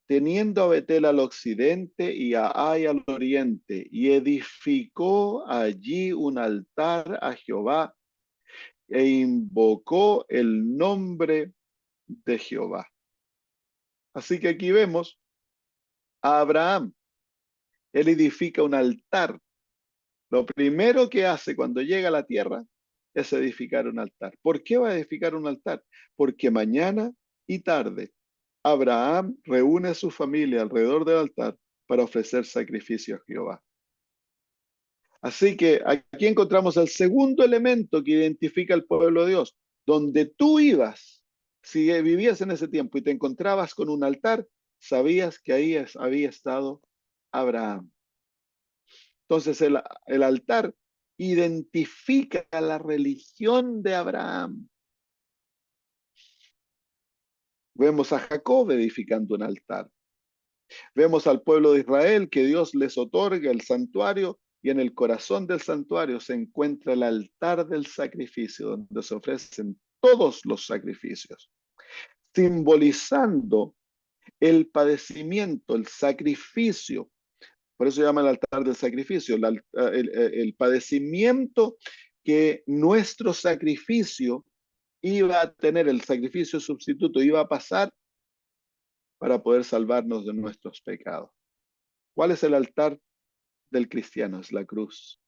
teniendo a Betel al occidente y a Ai al oriente, y edificó allí un altar a Jehová e invocó el nombre de Jehová. Así que aquí vemos a Abraham. Él edifica un altar. Lo primero que hace cuando llega a la tierra es edificar un altar. ¿Por qué va a edificar un altar? Porque mañana y tarde Abraham reúne a su familia alrededor del altar para ofrecer sacrificio a Jehová. Así que aquí encontramos el segundo elemento que identifica al pueblo de Dios. Donde tú ibas, si vivías en ese tiempo y te encontrabas con un altar, sabías que ahí había estado Abraham. Entonces el altar identifica la religión de Abraham. Vemos a Jacob edificando un altar. Vemos al pueblo de Israel que Dios les otorga el santuario y en el corazón del santuario se encuentra el altar del sacrificio donde se ofrecen todos los sacrificios, simbolizando el padecimiento, el sacrificio. Por eso se llama el altar del sacrificio, el padecimiento que nuestro sacrificio iba a tener, el sacrificio sustituto iba a pasar para poder salvarnos de nuestros pecados. ¿Cuál es el altar del cristiano? Es la cruz.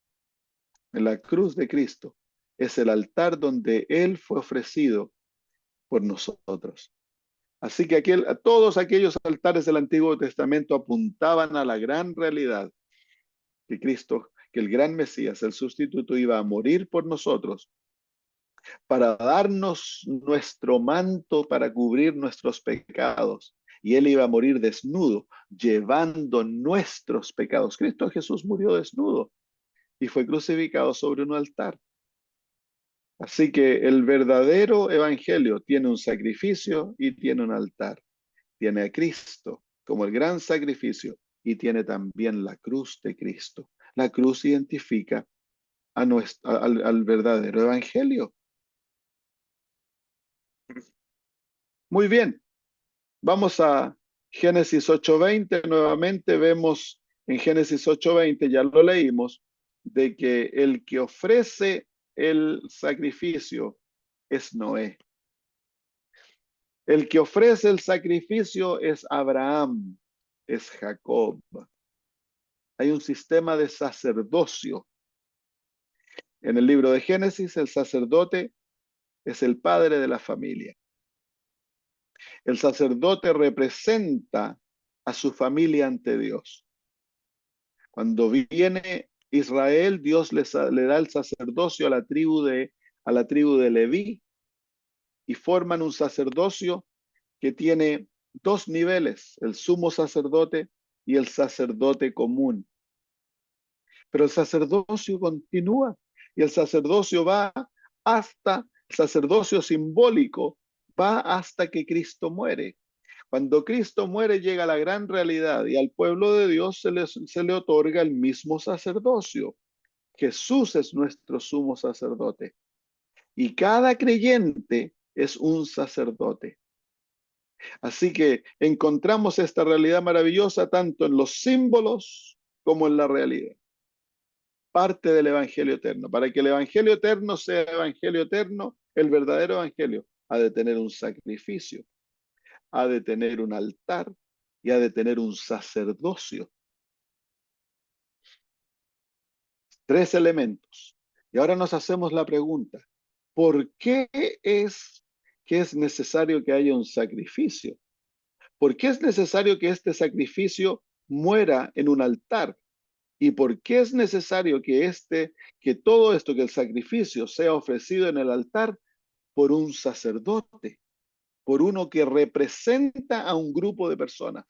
En la cruz de Cristo es el altar donde Él fue ofrecido por nosotros. Así que todos aquellos altares del Antiguo Testamento apuntaban a la gran realidad que Cristo, que el gran Mesías, el sustituto, iba a morir por nosotros para darnos nuestro manto para cubrir nuestros pecados. Y Él iba a morir desnudo, llevando nuestros pecados. Cristo Jesús murió desnudo. y fue crucificado sobre un altar. Así que el verdadero evangelio tiene un sacrificio y tiene un altar. Tiene a Cristo como el gran sacrificio y tiene también la cruz de Cristo. La cruz identifica al verdadero evangelio. Muy bien, vamos a Génesis 8:20. Nuevamente vemos en Génesis 8:20, ya lo leímos, de que el que ofrece el sacrificio es Noé. El que ofrece el sacrificio es Abraham, es Jacob. Hay un sistema de sacerdocio. En el libro de Génesis, el sacerdote es el padre de la familia. El sacerdote representa a su familia ante Dios. Cuando viene Israel, Dios le da el sacerdocio a la tribu de Leví y forman un sacerdocio que tiene dos niveles, el sumo sacerdote y el sacerdote común. Pero el sacerdocio continúa y el sacerdocio va el sacerdocio simbólico va hasta que Cristo muere. Cuando Cristo muere llega la gran realidad y al pueblo de Dios se le otorga el mismo sacerdocio. Jesús es nuestro sumo sacerdote y cada creyente es un sacerdote. Así que encontramos esta realidad maravillosa tanto en los símbolos como en la realidad. Parte del evangelio eterno. Para que el evangelio eterno sea evangelio eterno, el verdadero evangelio ha de tener un sacrificio, ha de tener un altar y ha de tener un sacerdocio. Tres elementos. Y ahora nos hacemos la pregunta, ¿por qué es que es necesario que haya un sacrificio? ¿Por qué es necesario que este sacrificio muera en un altar? ¿Y por qué es necesario que todo esto, que el sacrificio sea ofrecido en el altar por un sacerdote, por uno que representa a un grupo de personas?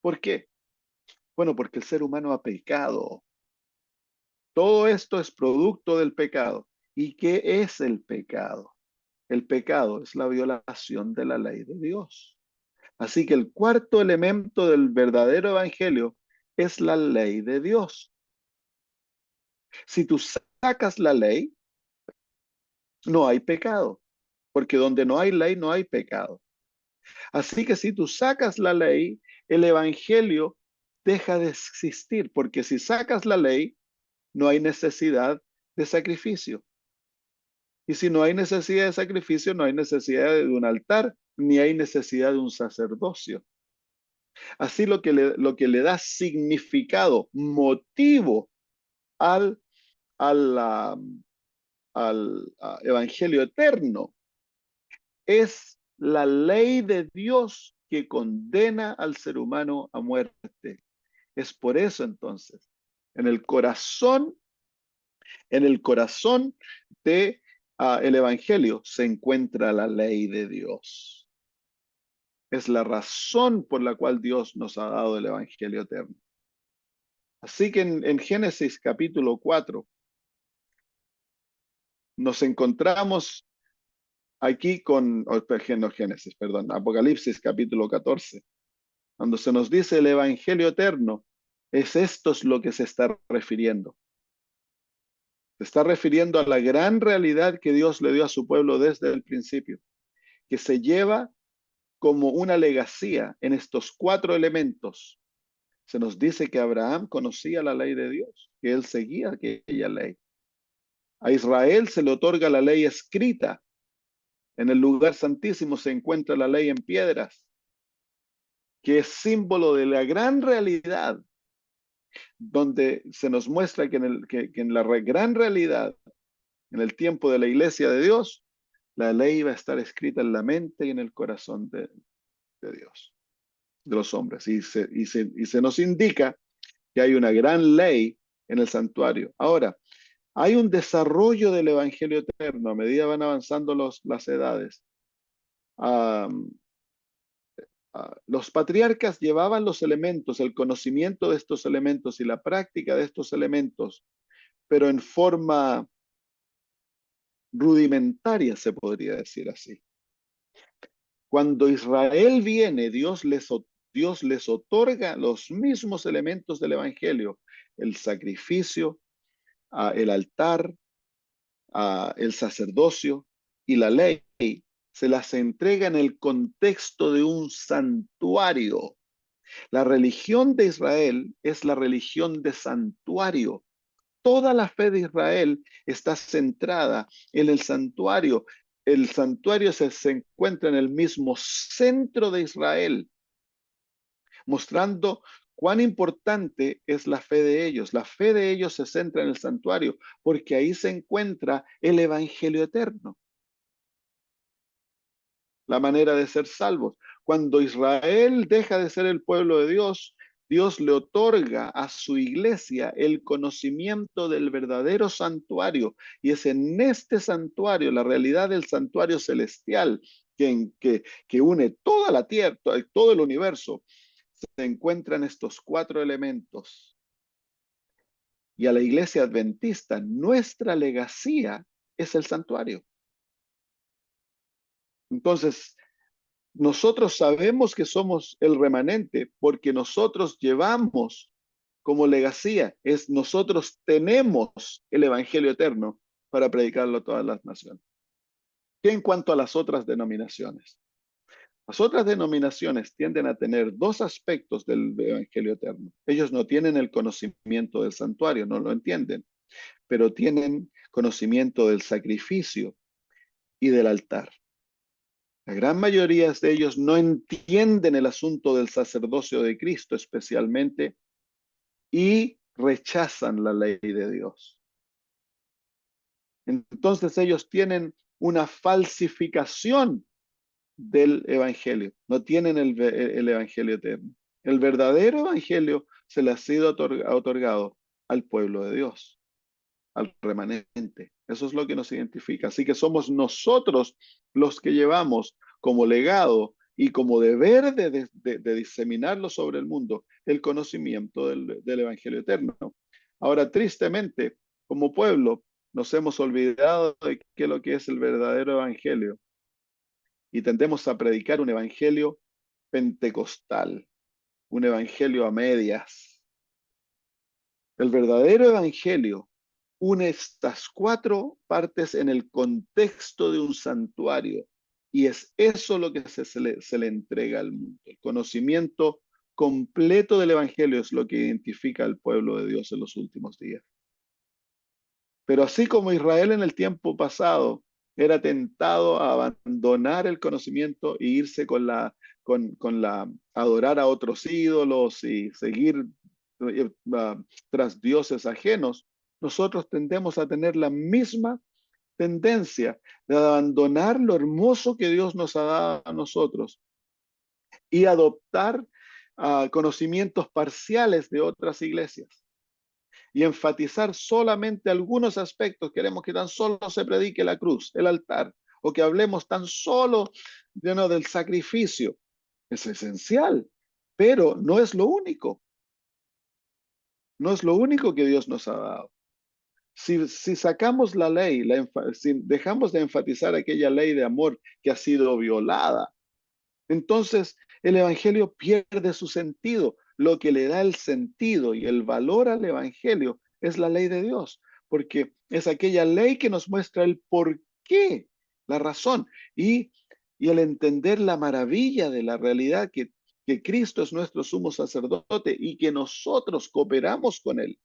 ¿Por qué? Bueno, porque el ser humano ha pecado. Todo esto es producto del pecado. ¿Y qué es el pecado? El pecado es la violación de la ley de Dios. Así que el cuarto elemento del verdadero evangelio es la ley de Dios. Si tú sacas la ley, no hay pecado, porque donde no hay ley no hay pecado. Así que si tú sacas la ley, el evangelio deja de existir, porque si sacas la ley, no hay necesidad de sacrificio. Y si no hay necesidad de sacrificio, no hay necesidad de un altar, ni hay necesidad de un sacerdocio. Así lo que le da significado, motivo al, al, evangelio eterno es la ley de Dios que condena al ser humano a muerte. Es por eso entonces, en el corazón, en el corazón de el evangelio se encuentra la ley de Dios. Es la razón por la cual Dios nos ha dado el evangelio eterno. Así que en Génesis capítulo 4 nos encontramos aquí no, Génesis, perdón, Apocalipsis capítulo 14, cuando se nos dice el evangelio eterno, esto es lo que se está refiriendo. Se está refiriendo a la gran realidad que Dios le dio a su pueblo desde el principio, que se lleva como una legacía en estos cuatro elementos. Se nos dice que Abraham conocía la ley de Dios, que él seguía aquella ley. A Israel se le otorga la ley escrita. En el lugar santísimo se encuentra la ley en piedras, que es símbolo de la gran realidad, donde se nos muestra que en la gran realidad, en el tiempo de la iglesia de Dios, la ley va a estar escrita en la mente y en el corazón de Dios, de los hombres. Y se nos indica que hay una gran ley en el santuario. Ahora, hay un desarrollo del evangelio eterno a medida van avanzando las edades. Los patriarcas llevaban los elementos, el conocimiento de estos elementos y la práctica de estos elementos, pero en forma rudimentaria, se podría decir así. Cuando Israel viene, Dios les otorga los mismos elementos del Evangelio, el sacrificio, el altar, el sacerdocio y la ley, se las entrega en el contexto de un santuario. La religión de Israel es la religión de santuario. Toda la fe de Israel está centrada en el santuario. El santuario se encuentra en el mismo centro de Israel, mostrando cuán importante es la fe de ellos. La fe de ellos se centra en el santuario, porque ahí se encuentra el evangelio eterno, la manera de ser salvos. Cuando Israel deja de ser el pueblo de Dios, Dios le otorga a su iglesia el conocimiento del verdadero santuario. Y es en este santuario, la realidad del santuario celestial, que une toda la tierra, todo el universo, se encuentran estos cuatro elementos. Y a la iglesia adventista, nuestra legacía es el santuario. Entonces, nosotros sabemos que somos el remanente porque nosotros llevamos como legacía, nosotros tenemos el evangelio eterno para predicarlo a todas las naciones. ¿Qué en cuanto a las otras denominaciones? Las otras denominaciones tienden a tener dos aspectos del evangelio eterno. Ellos no tienen el conocimiento del santuario, no lo entienden, pero tienen conocimiento del sacrificio y del altar. La gran mayoría de ellos no entienden el asunto del sacerdocio de Cristo especialmente y rechazan la ley de Dios. Entonces ellos tienen una falsificación del evangelio, no tienen el evangelio eterno. El verdadero evangelio se le ha sido otorgado al pueblo de Dios, al remanente. Eso es lo que nos identifica. Así que somos nosotros los que llevamos como legado y como deber de diseminarlo sobre el mundo el conocimiento del evangelio eterno. Ahora, tristemente, como pueblo, nos hemos olvidado de qué es lo que es el verdadero evangelio y tendemos a predicar un evangelio pentecostal, un evangelio a medias. El verdadero evangelio une estas cuatro partes en el contexto de un santuario y es eso lo que se le entrega al mundo. El conocimiento completo del evangelio es lo que identifica al pueblo de Dios en los últimos días. Pero así como Israel en el tiempo pasado era tentado a abandonar el conocimiento e irse con la adorar a otros ídolos y seguir tras dioses ajenos, nosotros tendemos a tener la misma tendencia de abandonar lo hermoso que Dios nos ha dado a nosotros y adoptar conocimientos parciales de otras iglesias y enfatizar solamente algunos aspectos. Queremos que tan solo se predique la cruz, el altar, o que hablemos tan solo del sacrificio. Es esencial, pero no es lo único. No es lo único que Dios nos ha dado. Si sacamos la ley, si dejamos de enfatizar aquella ley de amor que ha sido violada, entonces el Evangelio pierde su sentido. Lo que le da el sentido y el valor al Evangelio es la ley de Dios, porque es aquella ley que nos muestra el por qué, la razón, y el entender la maravilla de la realidad que Cristo es nuestro sumo sacerdote y que nosotros cooperamos con Él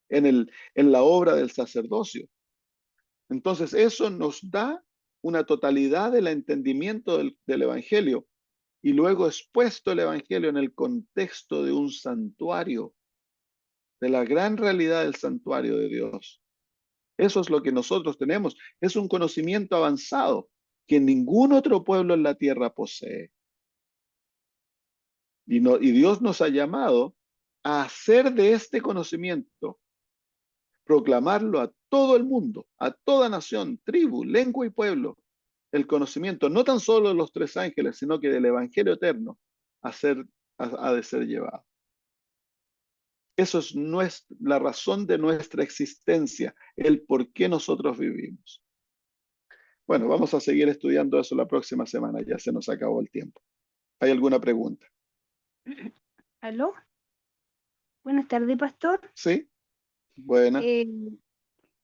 en la obra del sacerdocio. Entonces eso nos da una totalidad del entendimiento del Evangelio y luego expuesto el Evangelio en el contexto de un santuario, de la gran realidad del santuario de Dios. Eso es lo que nosotros tenemos. Es un conocimiento avanzado que ningún otro pueblo en la tierra posee. Y Dios nos ha llamado a hacer de este conocimiento, proclamarlo a todo el mundo, a toda nación, tribu, lengua y pueblo, el conocimiento no tan solo de los tres ángeles, sino que del Evangelio eterno, ha de ser llevado. Eso es la razón de nuestra existencia, el por qué nosotros vivimos. Bueno, vamos a seguir estudiando eso la próxima semana, ya se nos acabó el tiempo. ¿Hay alguna pregunta? ¿Aló? Buenas tardes, pastor. ¿Sí? Buena. Eh,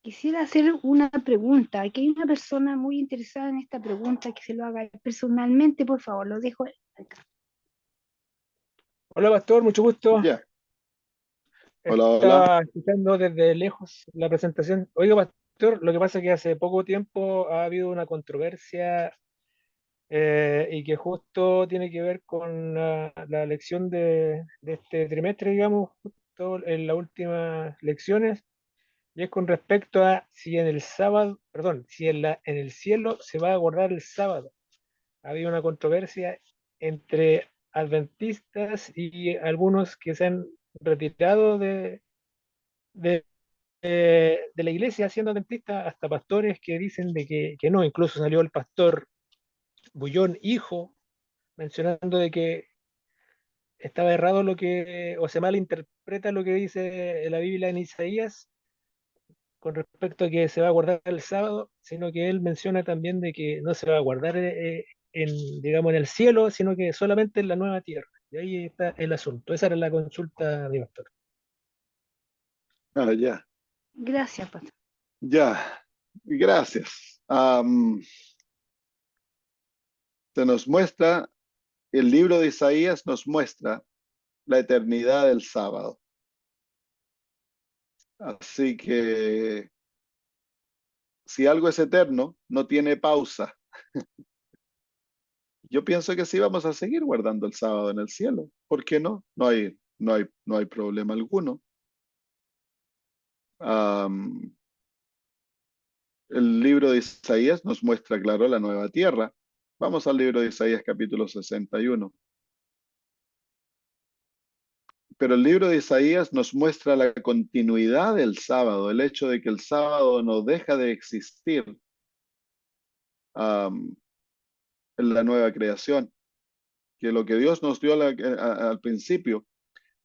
Quisiera hacer una pregunta. Aquí hay una persona muy interesada en esta pregunta que se lo haga personalmente, por favor. Lo dejo acá. Hola, pastor, mucho gusto. Ya. Hola, hola. Estaba escuchando desde lejos la presentación. Oiga, pastor, lo que pasa es que hace poco tiempo ha habido una controversia y que justo tiene que ver con la lección de este trimestre, digamos, justo en las últimas lecciones, y es con respecto a si en el sábado, perdón, si en el cielo se va a guardar el sábado. Ha habido una controversia entre adventistas y algunos que se han retirado de, de la iglesia siendo adventistas, hasta pastores que dicen que no. Incluso salió el pastor Bullón, hijo, mencionando de que estaba errado lo que, o se malinterpreta lo que dice la Biblia en Isaías con respecto a que se va a guardar el sábado, sino que él menciona también de que no se va a guardar digamos, en el cielo, sino que solamente en la nueva tierra. Y ahí está el asunto. Esa era la consulta de pastor. Ah, ya. Gracias, pastor. Ya. Gracias. Se nos muestra, el libro de Isaías nos muestra la eternidad del sábado. Así que si algo es eterno, no tiene pausa. Yo pienso que sí vamos a seguir guardando el sábado en el cielo. ¿Por qué no? No hay problema alguno. Am, el libro de Isaías nos muestra, claro, la nueva tierra. Vamos al libro de Isaías capítulo 61. Pero el libro de Isaías nos muestra la continuidad del sábado, el hecho de que el sábado no deja de existir am, en la nueva creación, que lo que Dios nos dio al principio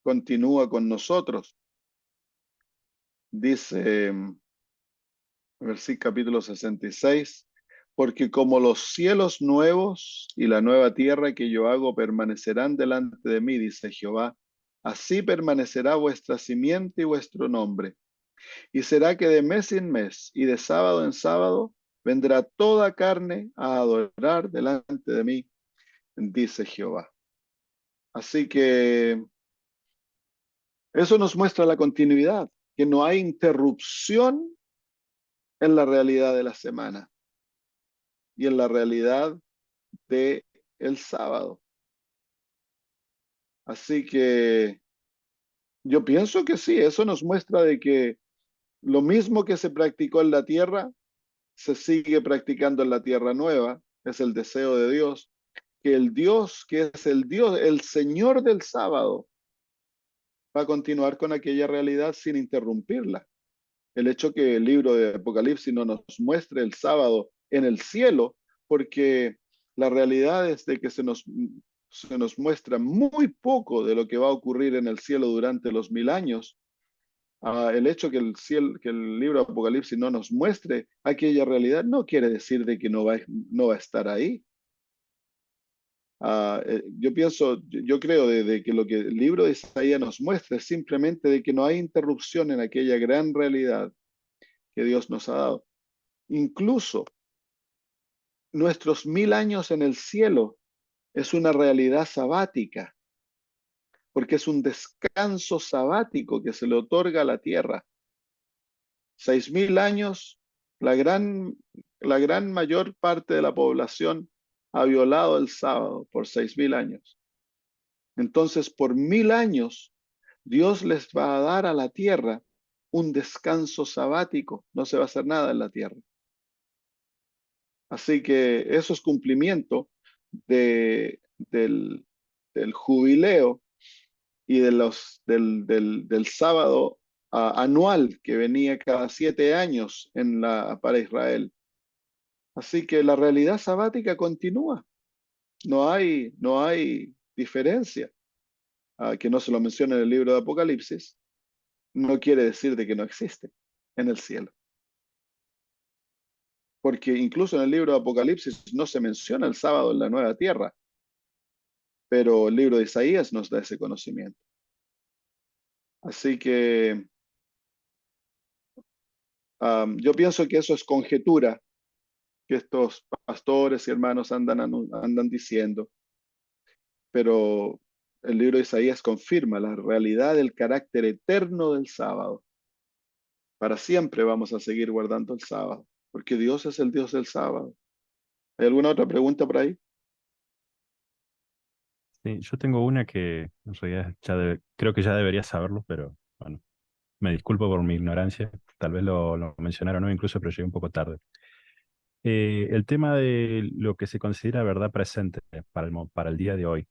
continúa con nosotros. Dice, versículo capítulo 66, porque como los cielos nuevos y la nueva tierra que yo hago permanecerán delante de mí, dice Jehová, así permanecerá vuestra simiente y vuestro nombre. Y será que de mes en mes y de sábado en sábado vendrá toda carne a adorar delante de mí, dice Jehová. Así que eso nos muestra la continuidad, que no hay interrupción en la realidad de la semana y en la realidad de el sábado. Así que yo pienso que sí, eso nos muestra de que lo mismo que se practicó en la tierra, se sigue practicando en la tierra nueva, es el deseo de Dios, que el Dios, que es el Dios, el Señor del sábado, va a continuar con aquella realidad sin interrumpirla. El hecho que el libro de Apocalipsis no nos muestre el sábado en el cielo, porque la realidad es de que se nos muestra muy poco de lo que va a ocurrir en el cielo durante los 1000 años. El hecho que que el libro de Apocalipsis no nos muestre aquella realidad no quiere decir de que no va a estar ahí. Yo creo de que lo que el libro de Isaías nos muestra es simplemente de que no hay interrupción en aquella gran realidad que Dios nos ha dado. Incluso nuestros 1000 años en el cielo es una realidad sabática, porque es un descanso sabático que se le otorga a la tierra. 6000 años, la gran mayor parte de la población ha violado el sábado por 6000 años. Entonces, por 1000 años, Dios les va a dar a la tierra un descanso sabático. No se va a hacer nada en la tierra. Así que eso es cumplimiento del, del jubileo y del sábado anual que venía cada 7 años para Israel. Así que la realidad sabática continúa. No hay diferencia. Que no se lo menciona en el libro de Apocalipsis, no quiere decir de que no existe en el cielo. Porque incluso en el libro de Apocalipsis no se menciona el sábado en la nueva tierra, pero el libro de Isaías nos da ese conocimiento. Así que yo pienso que eso es conjetura que estos pastores y hermanos andan diciendo, pero el libro de Isaías confirma la realidad del carácter eterno del sábado. Para siempre vamos a seguir guardando el sábado, porque Dios es el Dios del sábado. ¿Hay alguna otra pregunta por ahí? Sí, yo tengo una que en realidad creo que ya debería saberlo, pero bueno, me disculpo por mi ignorancia. Tal vez lo mencionaron hoy incluso, pero llegué un poco tarde. El tema de lo que se considera verdad presente para el día de hoy.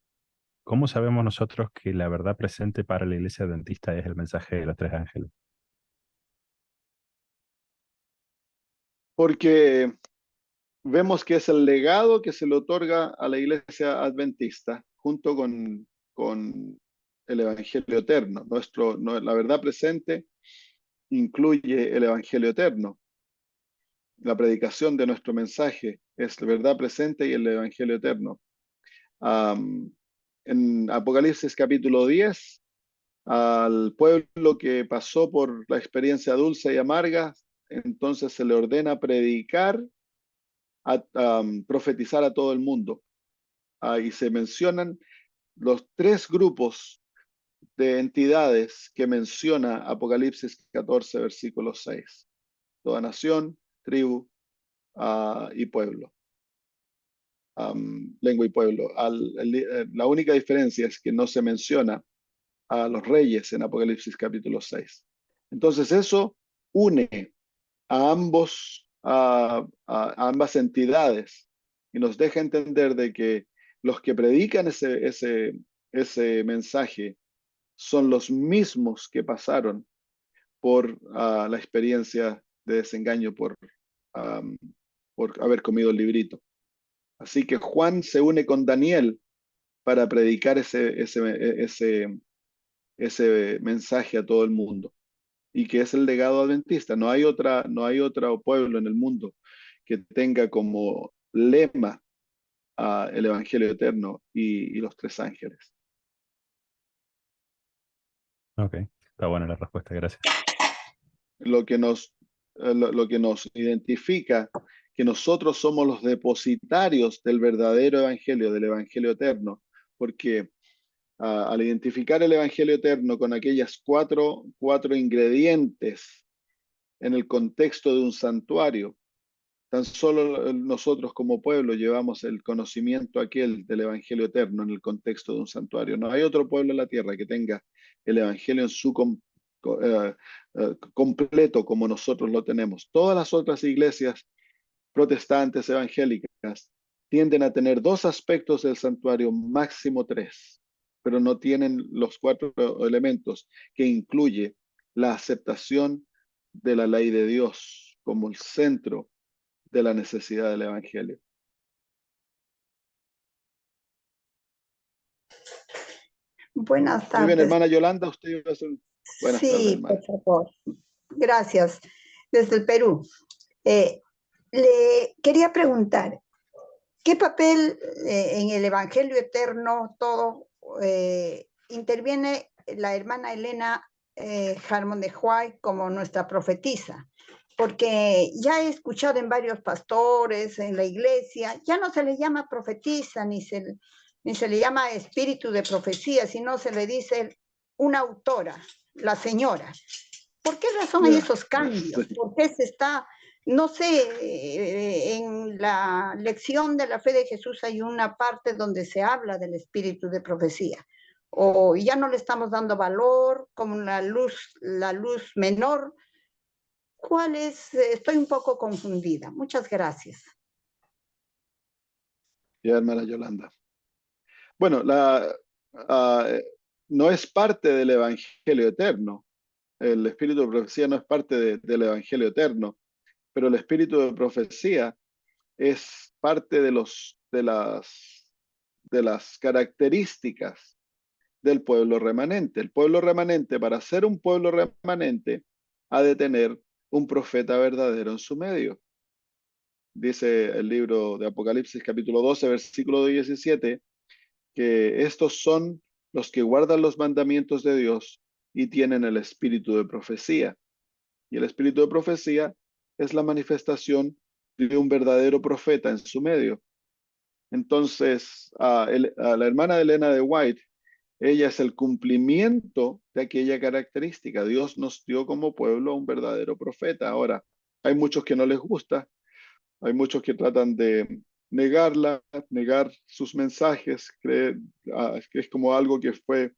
¿Cómo sabemos nosotros que la verdad presente para la iglesia adventista es el mensaje de los tres ángeles? Porque vemos que es el legado que se le otorga a la iglesia adventista junto con el Evangelio eterno. La verdad presente incluye el Evangelio eterno. La predicación de nuestro mensaje es la verdad presente y el Evangelio eterno. En Apocalipsis capítulo 10, al pueblo que pasó por la experiencia dulce y amarga, entonces se le ordena predicar, profetizar a todo el mundo. Y se mencionan los tres grupos de entidades que menciona Apocalipsis 14, versículo 6. Toda nación, tribu y pueblo. Lengua y pueblo. La única diferencia es que no se menciona a los reyes en Apocalipsis capítulo 6. Entonces eso une a ambas entidades y nos deja entender de que los que predican ese mensaje son los mismos que pasaron por la experiencia de desengaño por haber comido el librito. Así que Juan se une con Daniel para predicar ese mensaje a todo el mundo y que es el legado adventista. No hay otro pueblo en el mundo que tenga como lema el Evangelio eterno y los tres ángeles. Ok, está buena la respuesta, gracias. Lo que nos identifica que nosotros somos los depositarios del verdadero evangelio, del evangelio eterno, porque al identificar el evangelio eterno con aquellas cuatro ingredientes en el contexto de un santuario, tan solo nosotros como pueblo llevamos el conocimiento aquel del evangelio eterno en el contexto de un santuario. No hay otro pueblo en la tierra que tenga el evangelio en su completo como nosotros lo tenemos. Todas las otras iglesias protestantes evangélicas tienden a tener dos aspectos del santuario, máximo tres, pero no tienen los cuatro elementos que incluye la aceptación de la ley de Dios como el centro de la necesidad del evangelio. Buenas Muy bien, tardes. hermana Yolanda, usted iba a hacer... Buenas tardes, Sí, hermana. por favor. Gracias. Desde el Perú. Le quería preguntar, ¿qué papel en el Evangelio Eterno todo interviene la hermana Elena Harmon de Huay como nuestra profetisa? Porque ya he escuchado en varios pastores, en la iglesia, ya no se le llama profetisa, ni se le llama espíritu de profecía, sino se le dice una autora, la señora. ¿Por qué razón hay esos cambios? Sí. ¿Por qué se está, no sé, en la lección de la fe de Jesús hay una parte donde se habla del espíritu de profecía? O ya no le estamos dando valor como la luz menor. ¿Cuál es? Estoy un poco confundida. Muchas gracias. Ya, hermana Yolanda. Bueno, no es parte del evangelio eterno. El espíritu de profecía no es parte del evangelio eterno, pero el espíritu de profecía es parte de las características del pueblo remanente. El pueblo remanente, para ser un pueblo remanente, ha de tener un profeta verdadero en su medio. Dice el libro de Apocalipsis capítulo 12, versículo 17, que estos son los que guardan los mandamientos de Dios y tienen el espíritu de profecía. Y el espíritu de profecía es la manifestación de un verdadero profeta en su medio. Entonces, a la hermana Elena de White, ella es el cumplimiento de aquella característica. Dios nos dio como pueblo un verdadero profeta. Ahora, hay muchos que no les gusta, hay muchos que tratan de negarla, negar sus mensajes, creer que es como algo que fue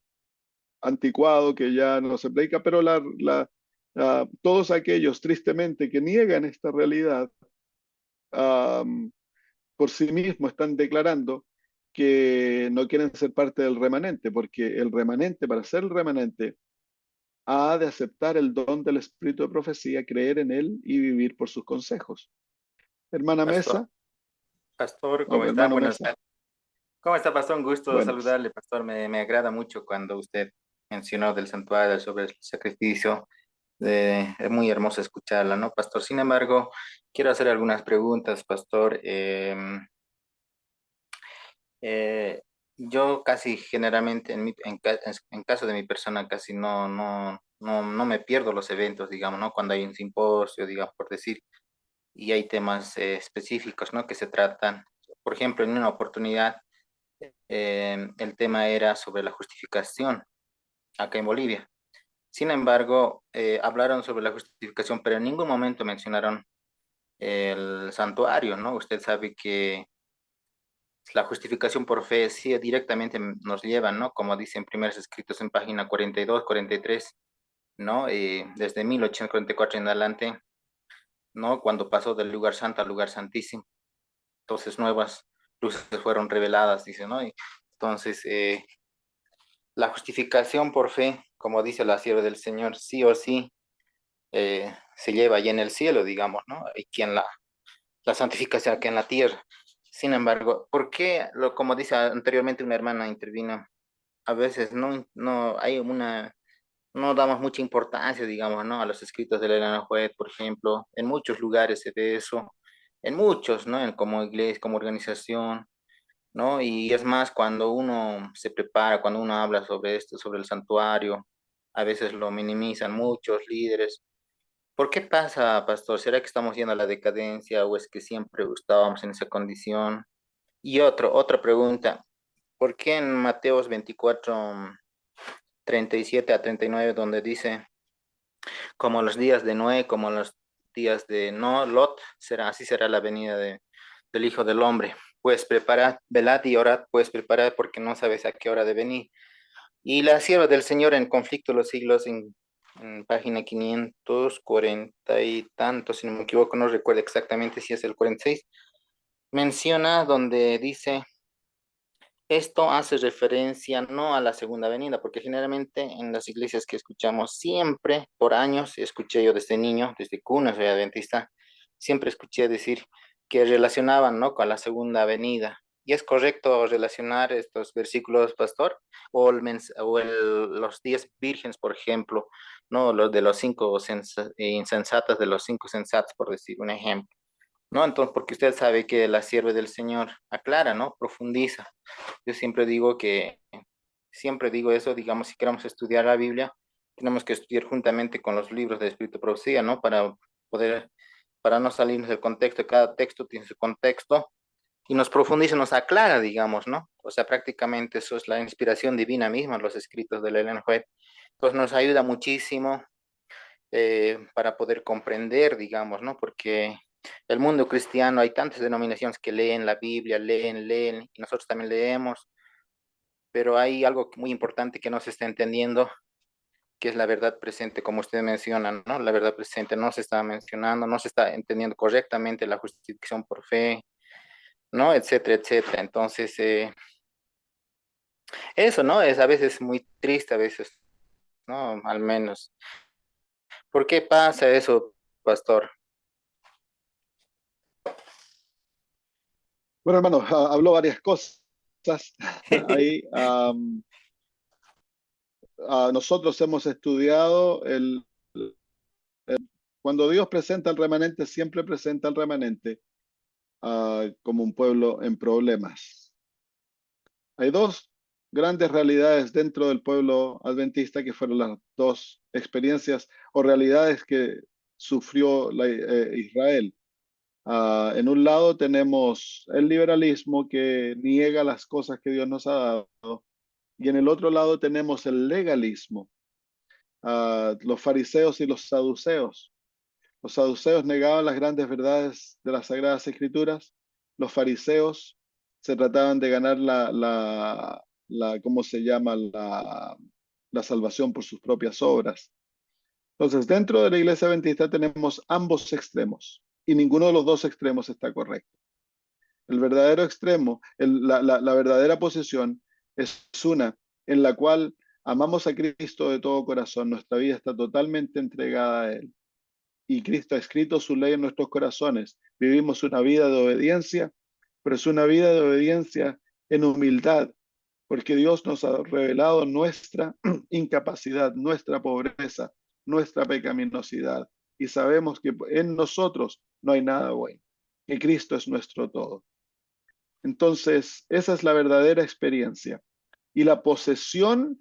anticuado, que ya no se predica, pero todos aquellos tristemente que niegan esta realidad, por sí mismos están declarando que no quieren ser parte del remanente, porque el remanente, para ser el remanente, ha de aceptar el don del espíritu de profecía, creer en él y vivir por sus consejos. Hermana Pastor, Mesa, pastor, o ¿cómo está? hermano Buenas Mesa, tardes. ¿Cómo está, pastor? Un gusto buenas. saludarle, pastor. Me agrada mucho cuando usted mencionó del santuario sobre el sacrificio. Es muy hermoso escucharla, ¿no, pastor? Sin embargo, quiero hacer algunas preguntas, pastor. Eh, yo casi generalmente, en caso de mi persona, casi no me pierdo los eventos, digamos, ¿no? Cuando hay un simposio, digamos, por decir, y hay temas específicos, ¿no? Que se tratan. Por ejemplo, en una oportunidad, el tema era sobre la justificación acá en Bolivia. Sin embargo, hablaron sobre la justificación, pero en ningún momento mencionaron el santuario, ¿no? Usted sabe que la justificación por fe sí directamente nos lleva, ¿no? Como dicen primeros escritos en página 42, 43, ¿no? Desde 1844 en adelante, ¿no? Cuando pasó del lugar santo al lugar santísimo. Entonces nuevas luces fueron reveladas, dice, ¿no? Y entonces, la justificación por fe, como dice la sierva del Señor, sí o sí se lleva allá en el cielo, digamos, ¿no? Y quien la santificación aquí en la tierra. Sin embargo, ¿por qué, como dice anteriormente una hermana intervino, a veces no damos mucha importancia, digamos, ¿no? A los escritos de la Elena White, por ejemplo, en muchos lugares se ve eso, en muchos, ¿no? Como iglesia, como organización, ¿no? Y es más, cuando uno se prepara, cuando uno habla sobre esto, sobre el santuario, a veces lo minimizan muchos líderes. ¿Por qué pasa, pastor? ¿Será que estamos yendo a la decadencia o es que siempre estábamos en esa condición? Y otra pregunta, ¿por qué en Mateos 24, 37 a 39, donde dice, como los días de Noé, como los días de no, Lot, así será la venida del Hijo del Hombre? Pues preparad, velad y orad, pues preparad porque no sabes a qué hora de venir. Y la sierva del Señor en Conflicto de los Siglos, en página 540 y tanto, si no me equivoco, no recuerdo exactamente si es el 46, menciona donde dice, esto hace referencia no a la segunda venida, porque generalmente en las iglesias que escuchamos siempre, por años, escuché yo desde niño, desde cuna, soy adventista, siempre escuché decir que relacionaban, ¿no? Con la segunda venida. ¿Y es correcto relacionar estos versículos, pastor? Los 10 vírgenes, por ejemplo, ¿no? Los de los cinco insensatas, de los cinco sensatos, por decir un ejemplo. ¿No? Entonces, porque usted sabe que la sierva del Señor aclara, ¿no? Profundiza. Yo siempre digo eso, digamos, si queremos estudiar la Biblia, tenemos que estudiar juntamente con los libros de Espíritu Profecía, ¿no? Para no salirnos del contexto, cada texto tiene su contexto y nos profundiza, nos aclara, digamos, ¿no? O sea, prácticamente eso es la inspiración divina misma, los escritos de Ellen White. Pues nos ayuda muchísimo para poder comprender, digamos, ¿no? Porque el mundo cristiano, hay tantas denominaciones que leen la Biblia, leen, y nosotros también leemos, pero hay algo muy importante que no se está entendiendo, que es la verdad presente, como usted menciona, ¿no? La verdad presente no se está mencionando, no se está entendiendo correctamente la justificación por fe, ¿no? Etcétera, etcétera. Entonces, eso, ¿no? Es a veces muy triste, a veces, ¿no? Al menos. ¿Por qué pasa eso, pastor? Bueno, hermano, habló varias cosas. ahí nosotros hemos estudiado cuando Dios presenta al remanente, siempre presenta al remanente como un pueblo en problemas. Hay dos grandes realidades dentro del pueblo adventista que fueron las dos experiencias o realidades que sufrió Israel. En un lado tenemos el liberalismo que niega las cosas que Dios nos ha dado, y en el otro lado tenemos el legalismo, los fariseos y los saduceos. Los saduceos negaban las grandes verdades de las Sagradas Escrituras. Los fariseos se trataban de ganar ¿cómo se llama? La salvación por sus propias obras. Entonces, dentro de la iglesia adventista tenemos ambos extremos y ninguno de los dos extremos está correcto. El verdadero extremo, la verdadera posición es una en la cual amamos a Cristo de todo corazón. Nuestra vida está totalmente entregada a Él. Y Cristo ha escrito su ley en nuestros corazones. Vivimos una vida de obediencia, pero es una vida de obediencia en humildad, porque Dios nos ha revelado nuestra incapacidad, nuestra pobreza, nuestra pecaminosidad, y sabemos que en nosotros no hay nada bueno, que Cristo es nuestro todo. Entonces, esa es la verdadera experiencia. Y la posesión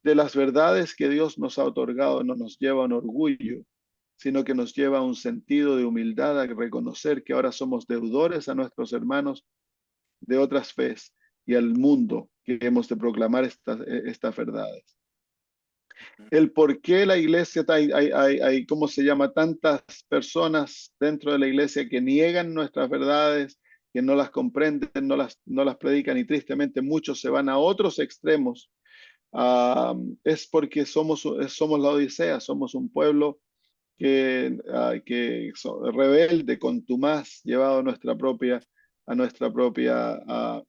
de las verdades que Dios nos ha otorgado no nos lleva a un orgullo, sino que nos lleva a un sentido de humildad, a reconocer que ahora somos deudores a nuestros hermanos de otras fes y al mundo que hemos de proclamar estas verdades. El por qué la iglesia, hay, ¿cómo se llama? Tantas personas dentro de la iglesia que niegan nuestras verdades, que no las comprenden, no las predican, y tristemente muchos se van a otros extremos. Es porque somos la Odisea, somos un pueblo que rebelde, contumaz, llevado a nuestra propia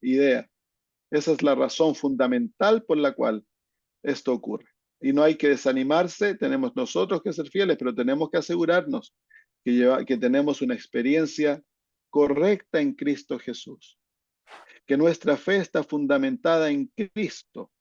idea. Esa es la razón fundamental por la cual esto ocurre. Y no hay que desanimarse, tenemos nosotros que ser fieles, pero tenemos que asegurarnos que tenemos una experiencia correcta en Cristo Jesús, que nuestra fe está fundamentada en Cristo.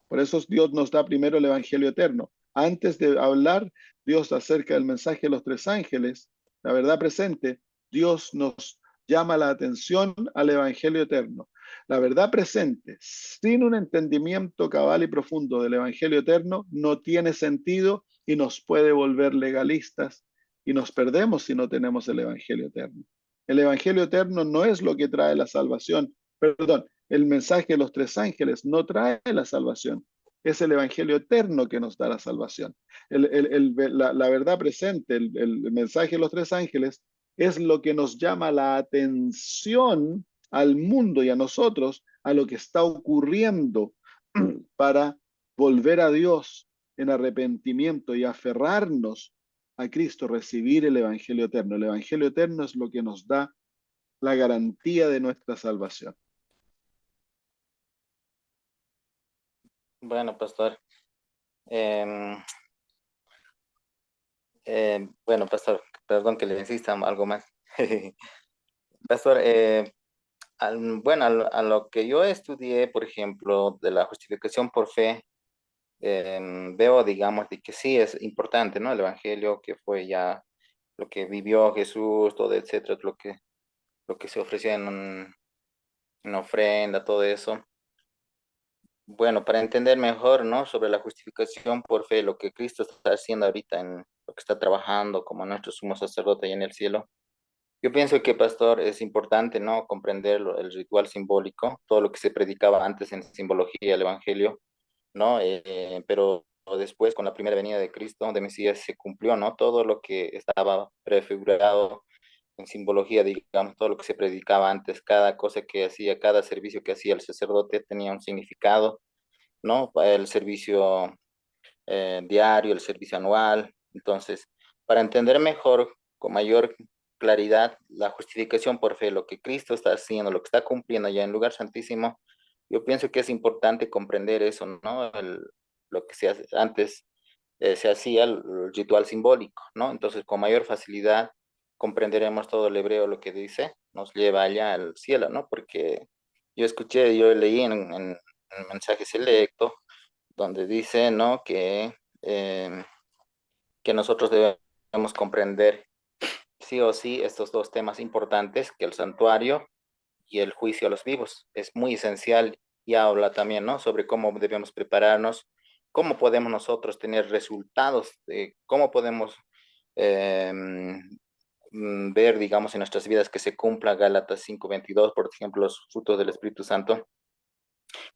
Por eso Dios nos da primero el Evangelio eterno. Antes de hablar Dios acerca del mensaje de los tres ángeles, la verdad presente, Dios nos llama la atención al Evangelio eterno. La verdad presente, sin un entendimiento cabal y profundo del Evangelio eterno, no tiene sentido y nos puede volver legalistas, y nos perdemos si no tenemos el Evangelio eterno. El Evangelio eterno no es lo que trae la salvación, perdón, el mensaje de los tres ángeles no trae la salvación. Es el Evangelio eterno que nos da la salvación. La verdad presente, el mensaje de los tres ángeles, es lo que nos llama la atención al mundo y a nosotros a lo que está ocurriendo para volver a Dios en arrepentimiento y aferrarnos a Cristo, recibir el Evangelio eterno. El Evangelio eterno es lo que nos da la garantía de nuestra salvación. Bueno, pastor. Bueno, pastor, perdón que le insista algo más. Pastor, bueno, a lo que yo estudié, por ejemplo, de la justificación por fe, veo, digamos, de que sí es importante, ¿no? El Evangelio, que fue ya lo que vivió Jesús, todo, etcétera, lo que se ofreció en ofrenda, todo eso. Bueno, para entender mejor, ¿no? Sobre la justificación por fe, lo que Cristo está haciendo ahorita, en lo que está trabajando como nuestro sumo sacerdote ahí en el cielo. Yo pienso que, pastor, es importante, ¿no? Comprender el ritual simbólico, todo lo que se predicaba antes en simbología, el Evangelio, ¿no? Pero después, con la primera venida de Cristo, de Mesías, se cumplió, ¿no? Todo lo que estaba prefigurado en simbología, digamos, todo lo que se predicaba antes, cada cosa que hacía, cada servicio que hacía el sacerdote tenía un significado, ¿no? El servicio diario, el servicio anual. Entonces, para entender mejor, con mayor claridad, la justificación por fe, lo que Cristo está haciendo, lo que está cumpliendo allá en lugar santísimo, yo pienso que es importante comprender eso, ¿no? Lo que antes se hacía el ritual simbólico, ¿no? Entonces, con mayor facilidad comprenderemos todo el hebreo, lo que dice, nos lleva allá al cielo, ¿no? Porque yo leí en mensaje selecto, donde dice, ¿no? Que nosotros debemos comprender sí o sí estos dos temas importantes, que el santuario y el juicio a los vivos. Es muy esencial y habla también, ¿no? Sobre cómo debemos prepararnos, cómo podemos nosotros tener resultados, cómo podemos eh, ver, digamos, en nuestras vidas que se cumpla Gálatas 5:22, por ejemplo, los frutos del Espíritu Santo,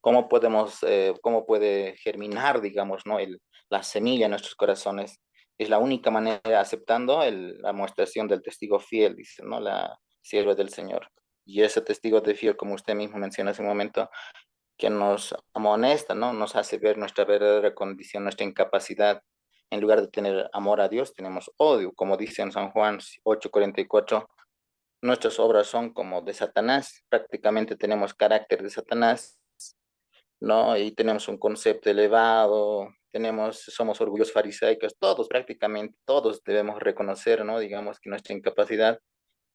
cómo puede germinar, digamos, ¿no? La semilla en nuestros corazones. Es la única manera, aceptando la amonestación del testigo fiel, dice, ¿no? La sierva del Señor. Y ese testigo de fiel, como usted mismo menciona hace un momento, que nos amonesta, ¿no? Nos hace ver nuestra verdadera condición, nuestra incapacidad. En lugar de tener amor a Dios, tenemos odio, como dice en San Juan 8:44, nuestras obras son como de Satanás, prácticamente tenemos carácter de Satanás, ¿no? Y tenemos un concepto elevado, somos orgullosos farisaicos, todos, prácticamente todos debemos reconocer, ¿no? Digamos que nuestra incapacidad,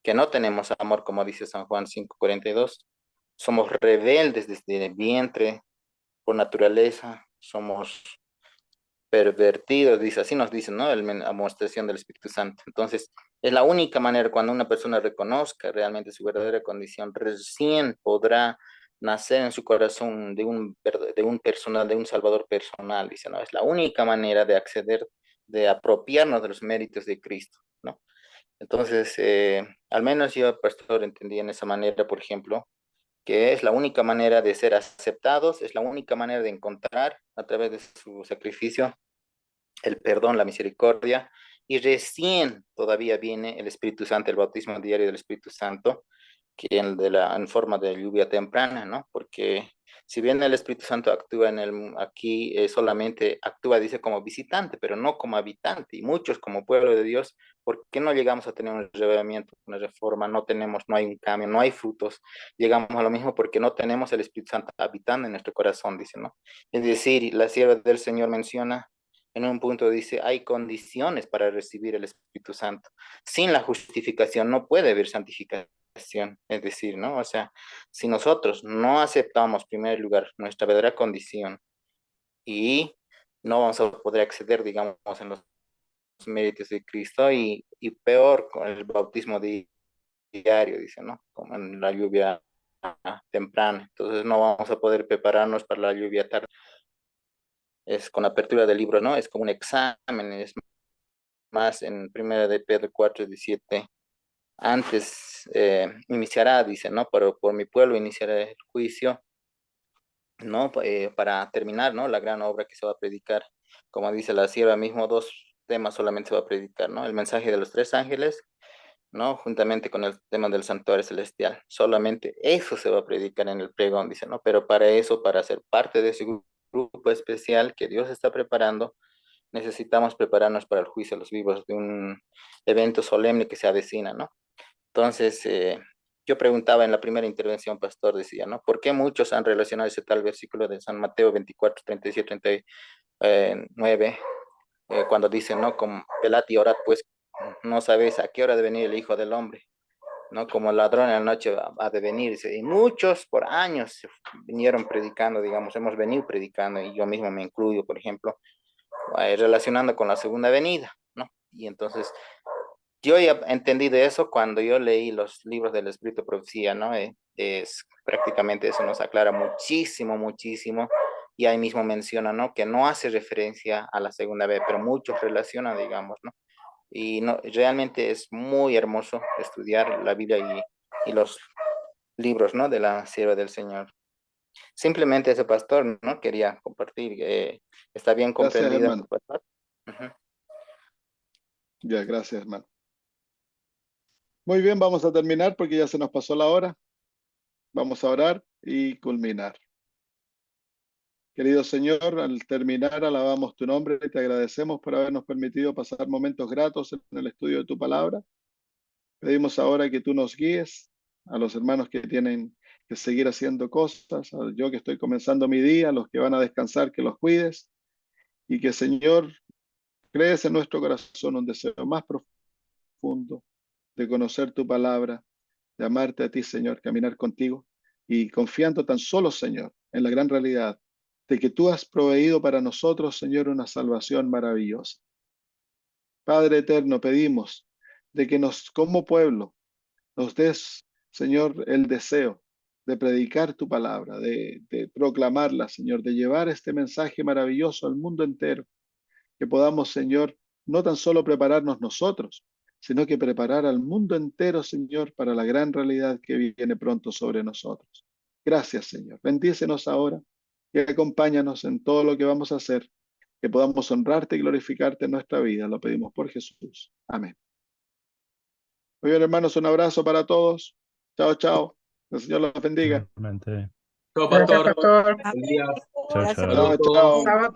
que no tenemos amor, como dice San Juan 5:42, somos rebeldes desde el vientre, por naturaleza, somos pervertidos, dice, así nos dicen, ¿no? La amonestación del Espíritu Santo. Entonces, es la única manera cuando una persona reconozca realmente su verdadera condición, recién podrá nacer en su corazón de un personal, de un salvador personal, dice, ¿no? Es la única manera de acceder, de apropiarnos de los méritos de Cristo, ¿no? Entonces, al menos yo, pastor, entendí en esa manera, por ejemplo, que es la única manera de ser aceptados, es la única manera de encontrar a través de su sacrificio el perdón, la misericordia, y recién todavía viene el Espíritu Santo, el bautismo diario del Espíritu Santo, que en forma de lluvia temprana, ¿no? Porque si bien el Espíritu Santo actúa aquí, solamente actúa, dice, como visitante, pero no como habitante, y muchos como pueblo de Dios, ¿por qué no llegamos a tener un revelamiento, una reforma? No hay un cambio, no hay frutos. Llegamos a lo mismo porque no tenemos el Espíritu Santo habitando en nuestro corazón, dice, ¿no? Es decir, la sierva del Señor menciona en un punto, dice, hay condiciones para recibir el Espíritu Santo. Sin la justificación no puede haber santificación. Es decir, ¿no? O sea, si nosotros no aceptamos, en primer lugar, nuestra verdadera condición y no vamos a poder acceder, digamos, en los méritos de Cristo y peor con el bautismo diario, dice, ¿no? Como en la lluvia temprana. Entonces no vamos a poder prepararnos para la lluvia tarde. Es con apertura del libro, ¿no? Es como un examen, es más en 1 Pedro 4:17. Antes iniciará, dice, ¿no? Pero por mi pueblo iniciará el juicio, ¿no? Para terminar, ¿no? La gran obra que se va a predicar. Como dice la sierva mismo, dos temas solamente se va a predicar, ¿no? El mensaje de los tres ángeles, ¿no? Juntamente con el tema del santuario celestial. Solamente eso se va a predicar en el pregón, dice, ¿no? Pero para eso, para ser parte de ese grupo especial que Dios está preparando, necesitamos prepararnos para el juicio de los vivos, de un evento solemne que se avecina, ¿no? Entonces, yo preguntaba en la primera intervención, pastor, decía, ¿no? ¿Por qué muchos han relacionado ese tal versículo de San Mateo 24:37-39, cuando dice, ¿no? Como velad y orad, pues no sabéis a qué hora de venir el Hijo del Hombre, ¿no? Como ladrón en la noche ha de venir. Dice, y muchos por años vinieron predicando, digamos, hemos venido predicando, y yo mismo me incluyo, por ejemplo, relacionando con la segunda venida, ¿no? Y entonces yo ya entendí de eso cuando yo leí los libros del Espíritu de Profecía, ¿no? Es prácticamente eso nos aclara muchísimo, muchísimo, y ahí mismo menciona, ¿no? Que no hace referencia a la segunda vez, pero muchos relacionan, digamos, ¿no? Y no, realmente es muy hermoso estudiar la Biblia y los libros, ¿no? De la sierva del Señor. Simplemente ese pastor, ¿no? Quería compartir, está bien Gracias, comprendida, hermano. pastor. Ujú. Ya, gracias, hermano. Muy bien, vamos a terminar porque ya se nos pasó la hora. Vamos a orar y culminar. Querido Señor, al terminar alabamos tu nombre y te agradecemos por habernos permitido pasar momentos gratos en el estudio de tu palabra. Pedimos ahora que tú nos guíes a los hermanos que tienen que seguir haciendo cosas, a yo que estoy comenzando mi día, a los que van a descansar, que los cuides y que, Señor, crees en nuestro corazón un deseo más profundo de conocer tu palabra, de amarte a ti, Señor, caminar contigo. y confiando tan solo, Señor, en la gran realidad de que tú has proveído para nosotros, Señor, una salvación maravillosa. Padre eterno, pedimos de que como pueblo, nos des, Señor, el deseo de predicar tu palabra, de proclamarla, Señor, de llevar este mensaje maravilloso al mundo entero, que podamos, Señor, no tan solo prepararnos nosotros, sino que preparar al mundo entero, Señor, para la gran realidad que viene pronto sobre nosotros. Gracias, Señor. Bendícenos ahora y acompáñanos en todo lo que vamos a hacer, que podamos honrarte y glorificarte en nuestra vida. Lo pedimos por Jesús. Amén. Muy bien, hermanos, un abrazo para todos. Chao, chao. El Señor los bendiga. Igualmente. Chao, Gracias, pastor. pastor. Buen día. Chao, Gracias. chao. Saludos a Chao, todos. chao. Chao a todos.